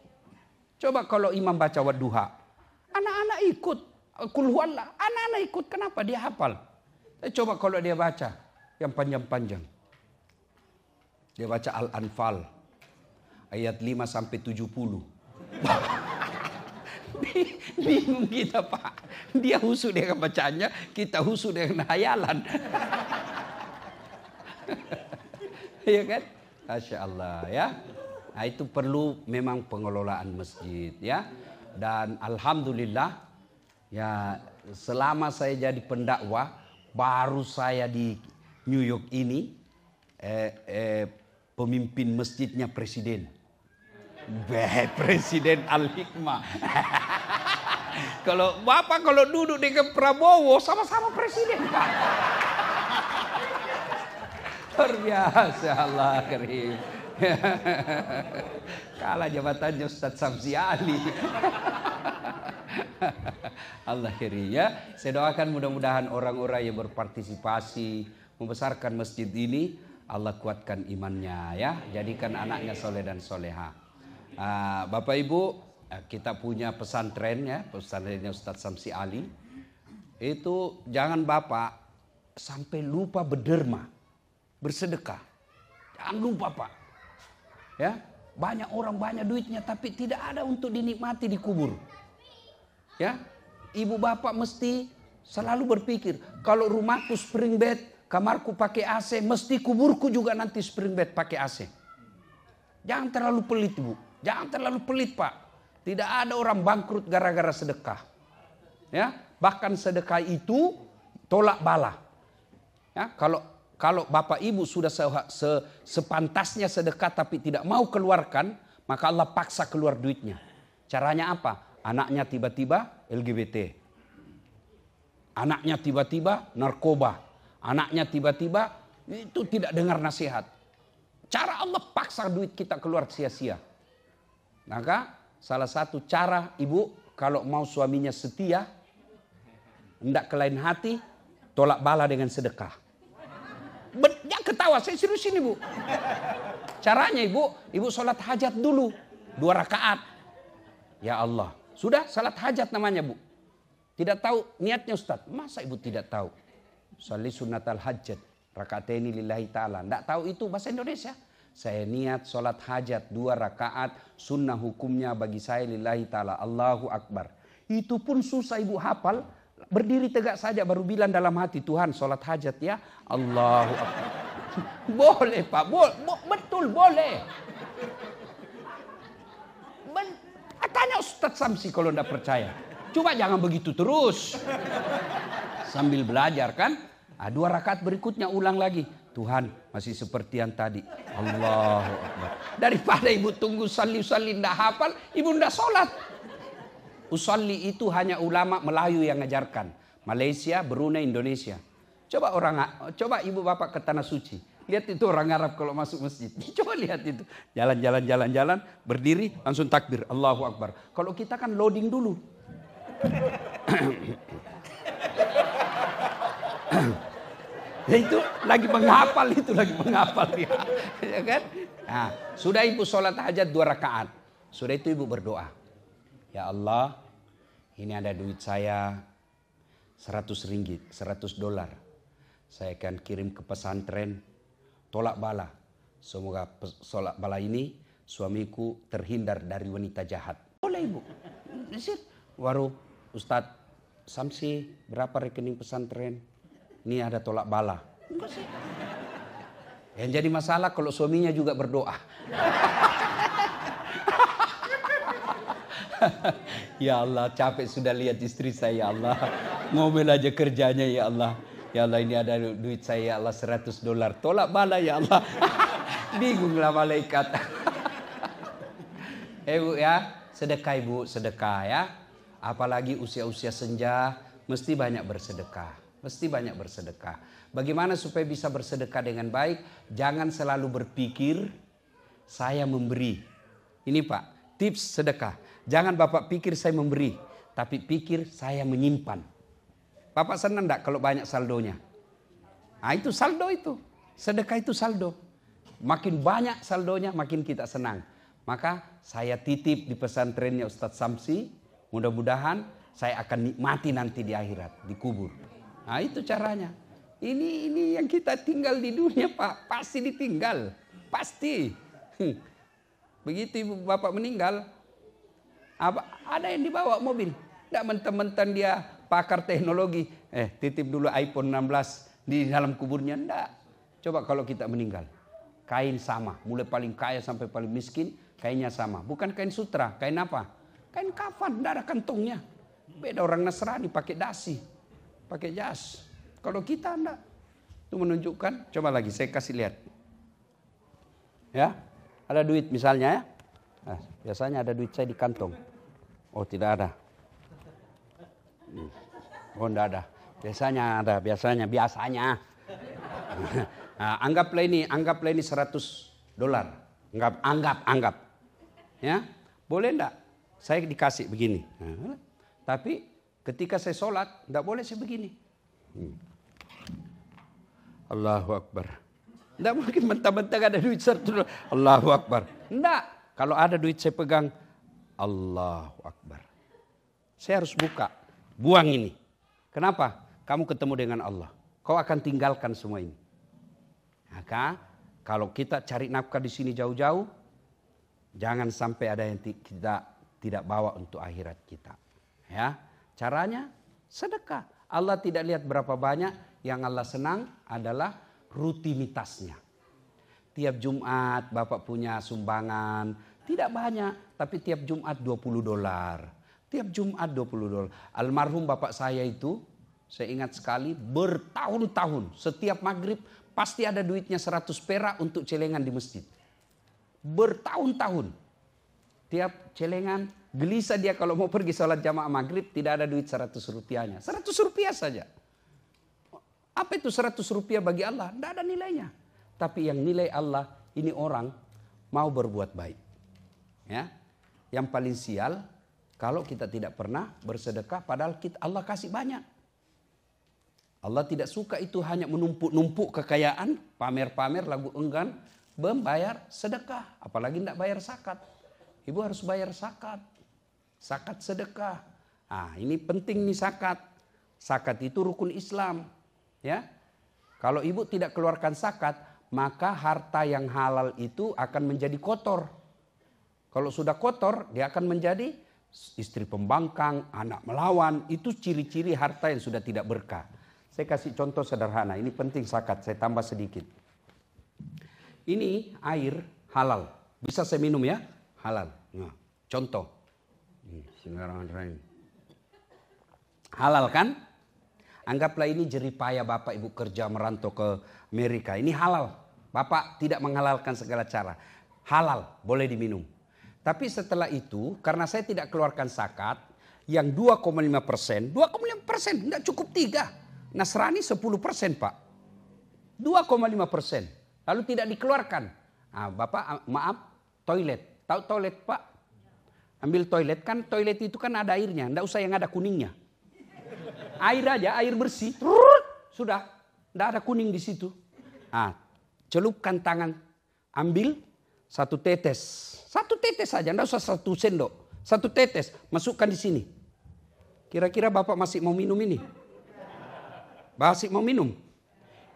Coba kalau imam baca wadduha. Anak-anak ikut. Qul huwallah. Anak-anak ikut. Kenapa? Dia hafal. Coba kalau dia baca yang panjang-panjang. Dia baca Al-Anfal ayat 5 sampai 70. Bingung kita Pak. Dia khusyuk dengan bacaannya, kita khusyuk dengan hayalan. Iya kan? Masya Allah ya. Nah, itu perlu memang pengelolaan masjid ya. Dan alhamdulillah ya, selama saya jadi pendakwah, baru saya di New York ini pemimpin masjidnya presiden. Presiden Al-Hikmah. Kalau Bapak kalau duduk dengan Prabowo sama-sama presiden Pak. Luar biasa, Allah karim. Kalah jabatannya Ustadz Samsi Ali. Allah karim ya. Saya doakan mudah-mudahan orang-orang yang berpartisipasi membesarkan masjid ini, Allah kuatkan imannya ya. Jadikan anaknya soleh dan soleha. Bapak Ibu, kita punya pesantren ya, pesantrennya Ustadz Samsi Ali. Itu jangan Bapak sampai lupa berderma, bersedekah. Jangan lupa Pak. Ya, banyak orang banyak duitnya tapi tidak ada untuk dinikmati di kubur. Ya, ibu bapak mesti selalu berpikir, kalau rumahku spring bed, kamarku pakai AC, mesti kuburku juga nanti spring bed pakai AC. Jangan terlalu pelit Bu, jangan terlalu pelit Pak. Tidak ada orang bangkrut gara-gara sedekah. Ya, bahkan sedekah itu tolak bala. Ya, kalau bapak ibu sudah sepantasnya sedekah tapi tidak mau keluarkan, maka Allah paksa keluar duitnya. Caranya apa? Anaknya tiba-tiba LGBT. Anaknya tiba-tiba narkoba. Anaknya tiba-tiba itu tidak dengar nasihat. Cara Allah paksa duit kita keluar sia-sia. Maka salah satu cara ibu kalau mau suaminya setia, hendak ke lain hati, tolak bala dengan sedekah. Jangan ketawa, saya serius ini Bu. Caranya ibu sholat hajat dulu 2 rakaat. Ya Allah, sudah salat hajat namanya Bu. Tidak tahu niatnya Ustaz, masa ibu tidak tahu? Sholli sunnatal hajat, rakaataini lillahi ta'ala. Tidak tahu itu bahasa Indonesia. Saya niat sholat hajat 2 rakaat, sunnah hukumnya bagi saya lillahi ta'ala, Allahu Akbar. Itu pun susah ibu hafal. Berdiri tegak saja baru bilang dalam hati, Tuhan sholat hajat ya, Allahu Akbar. Boleh Pak, betul boleh. Tanya Ustadz Samsi kalau tidak percaya. Coba jangan begitu terus. Sambil belajar kan. 2 rakaat berikutnya ulang lagi. Tuhan masih seperti yang tadi. Allahu Akbar. Daripada ibu tunggu usalli ndak hafal, ibu ndak sholat. Usalli itu hanya ulama Melayu yang ngajarkan. Malaysia, Brunei, Indonesia. Coba ibu bapak ke Tanah Suci. Lihat itu orang Arab kalau masuk masjid. Coba lihat itu. Jalan, berdiri, langsung takbir. Allahu Akbar. Kalau kita kan loading dulu. Ya itu lagi menghafal dia. Ya kan? Nah, sudah ibu sholat hajat 2 rakaat. Sudah itu ibu berdoa. Ya Allah, ini ada duit saya 100 ringgit, 100 dolar. Saya akan kirim ke pesantren tolak bala. Semoga tolak bala ini suamiku terhindar dari wanita jahat. Boleh ibu. Baru Ustadz Samsi, berapa rekening pesantren? Ini ada tolak bala. Yang jadi masalah kalau suaminya juga berdoa. Ya Allah, capek sudah lihat istri saya, ya Allah. Ngomel aja kerjanya, ya Allah. Ya Allah, ini ada duit saya, ya Allah, 100 dolar. Tolak bala, ya Allah. Bingunglah malaikat. Bu ya, sedekah ibu, sedekah ya. Apalagi usia-usia senja, mesti banyak bersedekah. Bagaimana supaya bisa bersedekah dengan baik? Jangan selalu berpikir saya memberi. Ini Pak, tips sedekah. Jangan Bapak pikir saya memberi, tapi pikir saya menyimpan. Bapak senang enggak kalau banyak saldonya? Nah itu saldo itu. Sedekah itu saldo. Makin banyak saldonya makin kita senang. Maka saya titip di pesantrennya Ustadz Samsi. Mudah-mudahan saya akan nikmati nanti di akhirat, di kubur. Nah itu caranya. Ini yang kita tinggal di dunia Pak. Pasti ditinggal. Pasti. Begitu ibu bapak meninggal. Ada yang dibawa mobil. Tidak mentang-mentang dia pakar teknologi. Titip dulu iPhone 16 di dalam kuburnya. Tidak. Coba kalau kita meninggal. Kain sama. Mulai paling kaya sampai paling miskin. Kainnya sama. Bukan kain sutra. Kain apa? Kain kafan. Tidak ada kantongnya. Beda orang Nasrani pakai dasi. Pakai jas. Kalau kita enggak. Itu menunjukkan. Coba lagi saya kasih lihat. Ya. Ada duit misalnya ya. Nah, biasanya ada duit saya di kantong. Oh tidak ada. Oh enggak ada. Biasanya ada. Biasanya. Nah, anggaplah ini 100 dolar. Anggap. Ya. Boleh enggak? Saya dikasih begini. Nah, tapi ketika saya sholat, enggak boleh saya begini. Allahu Akbar. Enggak mungkin mentah-mentah ada duit 100 dolar. Allahu Akbar. Enggak. Kalau ada duit saya pegang. Allahu Akbar. Saya harus buka. Buang ini. Kenapa? Kamu ketemu dengan Allah. Kau akan tinggalkan semua ini. Maka kalau kita cari nafkah di sini jauh-jauh. Jangan sampai ada yang kita tidak bawa untuk akhirat kita. Ya, caranya sedekah. Allah tidak lihat berapa banyak. Yang Allah senang adalah rutinitasnya. Tiap Jumat Bapak punya sumbangan. Tidak banyak. Tapi tiap Jumat 20 dolar. Tiap Jumat 20 dolar. Almarhum Bapak saya itu. Saya ingat sekali. Bertahun-tahun. Setiap maghrib pasti ada duitnya 100 perak untuk celengan di masjid. Bertahun-tahun. Tiap celengan. Gelisah dia kalau mau pergi sholat jamaah maghrib. Tidak ada duit 100 rupiahnya. 100 rupiah saja. Apa itu 100 rupiah bagi Allah? Tidak ada nilainya. Tapi yang nilai Allah, ini orang mau berbuat baik. Ya, yang paling sial, kalau kita tidak pernah bersedekah, padahal Allah kasih banyak. Allah tidak suka itu hanya menumpuk-numpuk kekayaan, pamer-pamer, lagu enggan, membayar sedekah. Apalagi tidak bayar zakat. Ibu harus bayar zakat. Zakat sedekah. Nah, ini penting nih zakat. Zakat itu rukun Islam. Ya, kalau ibu tidak keluarkan zakat, maka harta yang halal itu akan menjadi kotor. Kalau sudah kotor, dia akan menjadi istri pembangkang, anak melawan. Itu ciri-ciri harta yang sudah tidak berkah. Saya kasih contoh sederhana. Ini penting zakat. Saya tambah sedikit. Ini air halal. Bisa saya minum ya? Halal. Nah, contoh. Halal kan? Anggaplah ini jeripaya Bapak Ibu kerja merantau ke Amerika. Ini halal. Bapak tidak menghalalkan segala cara. Halal, boleh diminum. Tapi setelah itu, karena saya tidak keluarkan zakat, yang 2,5%, 2,5%, tidak cukup 3. Nasrani 10% Pak. 2,5%. Lalu tidak dikeluarkan. Nah, Bapak maaf, toilet. Tahu toilet Pak? Ambil toilet, kan toilet itu kan ada airnya. Tidak usah yang ada kuningnya. Air aja, air bersih. Sudah, tidak ada kuning di situ. Nah, celupkan tangan, ambil 1 tetes. 1 tetes saja, tidak usah 1 sendok. 1 tetes, masukkan di sini. Kira-kira Bapak masih mau minum ini? Masih mau minum?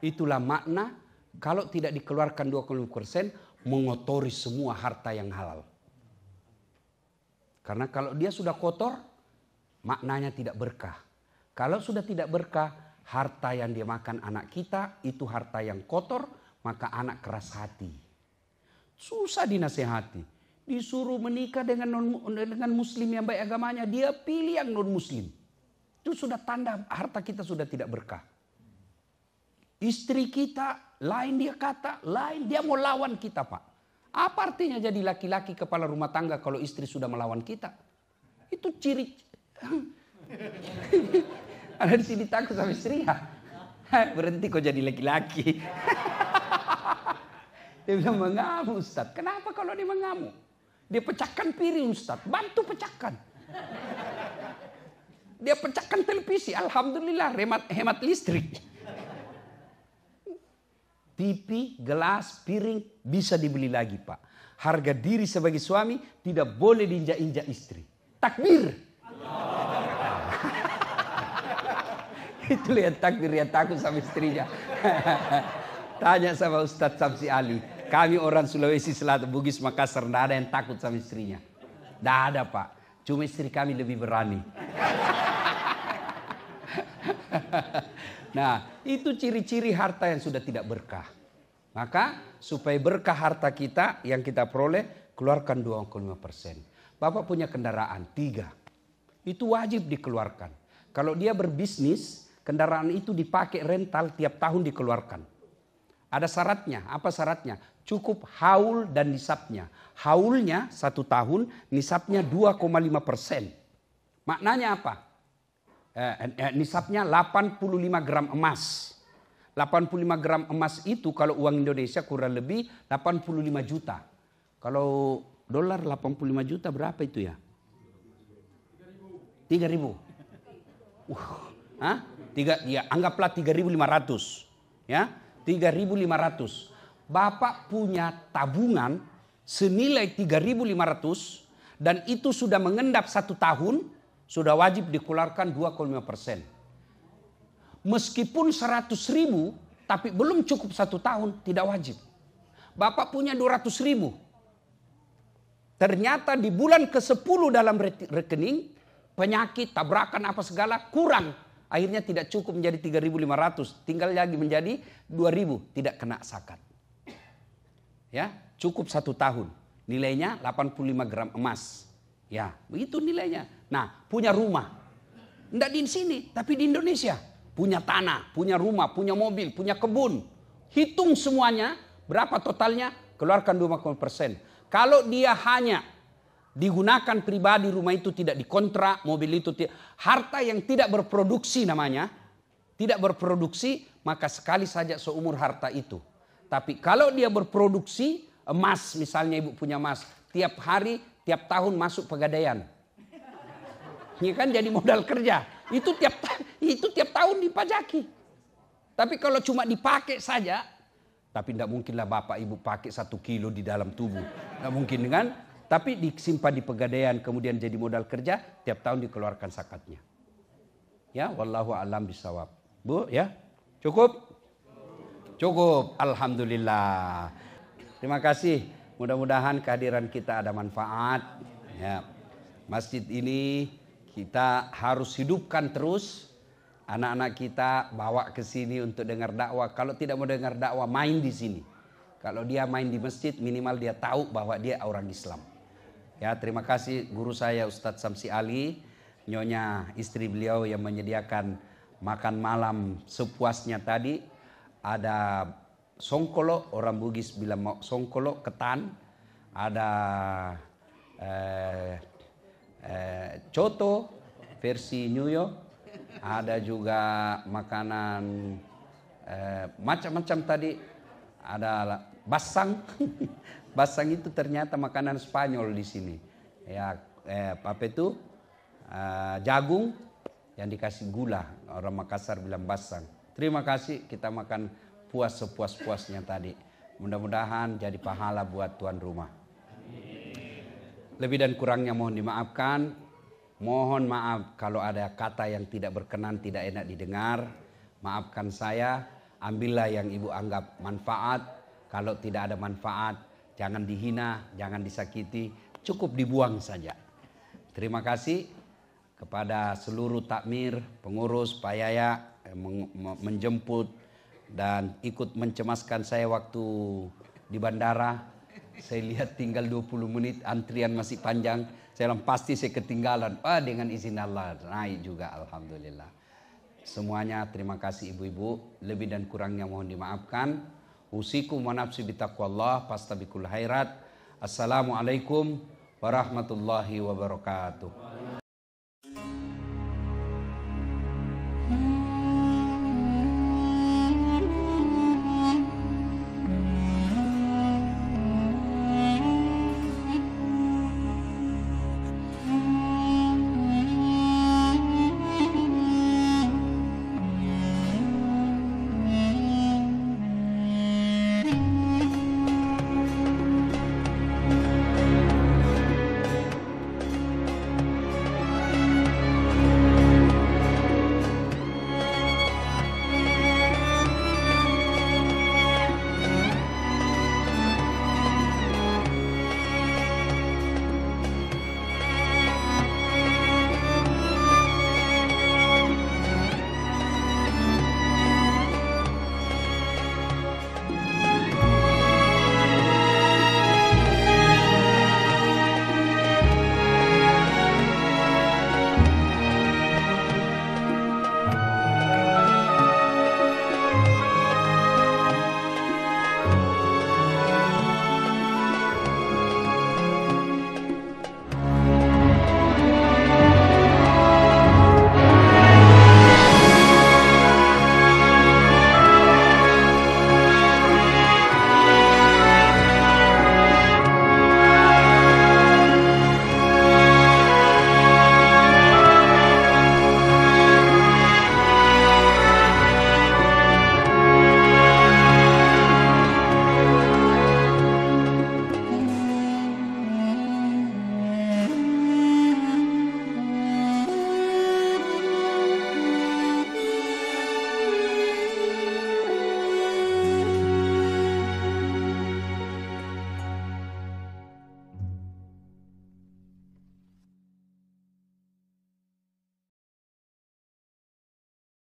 Itulah makna kalau tidak dikeluarkan 25% mengotori semua harta yang halal. Karena kalau dia sudah kotor, maknanya tidak berkah. Kalau sudah tidak berkah, harta yang dia makan anak kita itu harta yang kotor, maka anak keras hati. Susah dinasehati. Disuruh menikah dengan muslim yang baik agamanya, dia pilih yang non muslim. Itu sudah tanda harta kita sudah tidak berkah. Istri kita lain dia kata, lain dia mau lawan kita Pak. Apa artinya jadi laki-laki kepala rumah tangga kalau istri sudah melawan kita? Itu ciri. Ada di sini takut sama istri ya. Berhenti kok jadi laki-laki. Dia bilang mengamuk Ustaz. Kenapa kalau dia mengamuk? Dia pecahkan piring Ustaz. Bantu pecahkan. Dia pecahkan televisi. Alhamdulillah hemat listrik. TV, gelas, piring bisa dibeli lagi Pak. Harga diri sebagai suami tidak boleh diinjak-injak istri. Takbir. Itu lihat takbir ya takut sama istrinya. Tanya sama Ustadz Samsi Ali. Kami orang Sulawesi Selatan, Bugis, Makassar, tidak ada yang takut sama istrinya. Tidak ada Pak. Cuma istri kami lebih berani. Nah, itu ciri-ciri harta yang sudah tidak berkah. Maka supaya berkah harta kita yang kita peroleh, keluarkan 2,5%. Bapak punya kendaraan 3. Itu wajib dikeluarkan. Kalau dia berbisnis, kendaraan itu dipakai rental tiap tahun dikeluarkan. Ada syaratnya. Apa syaratnya? Cukup haul dan nisabnya. Haulnya 1 tahun, nisabnya 2,5%. Maknanya apa? Nisabnya 85 gram emas. 85 gram emas itu kalau uang Indonesia kurang lebih 85 juta. Kalau dolar 85 juta berapa itu ya? 3.000. Ya, anggaplah 3.500. Ya, 3.500. Bapak punya tabungan senilai 3.500 dan itu sudah mengendap 1 tahun, sudah wajib dikeluarkan 2,5%. Meskipun 100.000 tapi belum cukup 1 tahun, tidak wajib. Bapak punya 200.000. Ternyata di bulan ke-10 dalam rekening, penyakit, tabrakan apa segala kurang. Akhirnya tidak cukup menjadi 3.500. Tinggal lagi menjadi 2.000. Tidak kena zakat. Ya, cukup 1 tahun. Nilainya 85 gram emas. Ya, begitu nilainya. Nah, punya rumah. Tidak di sini, tapi di Indonesia. Punya tanah, punya rumah, punya mobil, punya kebun. Hitung semuanya, berapa totalnya? Keluarkan 2,5%. Kalau dia hanya digunakan pribadi, rumah itu tidak dikontrak, mobil itu tidak. Harta yang tidak berproduksi namanya. Tidak berproduksi, maka sekali saja seumur harta itu. Tapi kalau dia berproduksi, emas misalnya ibu punya emas. Tiap hari, tiap tahun masuk pegadaian. Ini kan jadi modal kerja. Itu tiap tahun dipajaki. Tapi kalau cuma dipakai saja, tapi tidak mungkinlah bapak ibu pakai 1 kilo di dalam tubuh. Tidak mungkin kan? Tapi disimpan di pegadaian kemudian jadi modal kerja, tiap tahun dikeluarkan zakatnya. Ya, wallahu a'lam bishawab. Bu, ya. Cukup? Cukup. Alhamdulillah. Terima kasih. Mudah-mudahan kehadiran kita ada manfaat. Ya. Masjid ini kita harus hidupkan terus. Anak-anak kita bawa ke sini untuk dengar dakwah. Kalau tidak mau dengar dakwah, main di sini. Kalau dia main di masjid, minimal dia tahu bahwa dia orang Islam. Ya, terima kasih guru saya Ustadz Samsi Ali, nyonya istri beliau yang menyediakan makan malam sepuasnya tadi. Ada songkolo, orang Bugis bilang mau songkolo, ketan. Ada coto versi New York. Ada juga makanan macam-macam tadi. Ada basang. Basang itu ternyata makanan Spanyol di sini. Ya, apa itu? Jagung yang dikasih gula. Orang Makassar bilang basang. Terima kasih, kita makan puas sepuas-puasnya tadi. Mudah-mudahan jadi pahala buat tuan rumah. Lebih dan kurangnya mohon dimaafkan. Mohon maaf kalau ada kata yang tidak berkenan, tidak enak didengar. Maafkan saya. Ambillah yang ibu anggap manfaat. Kalau tidak ada manfaat, jangan dihina, jangan disakiti. Cukup dibuang saja. Terima kasih kepada seluruh takmir, pengurus, Pak Yaya menjemput dan ikut mencemaskan saya waktu di bandara. Saya lihat tinggal 20 menit, antrian masih panjang. Saya bilang pasti saya ketinggalan. Dengan izin Allah naik juga, alhamdulillah. Semuanya terima kasih ibu-ibu. Lebih dan kurangnya mohon dimaafkan. Usikum wa nafsi bitaqwallah fastabiqul khairat. Assalamualaikum warahmatullahi wabarakatuh.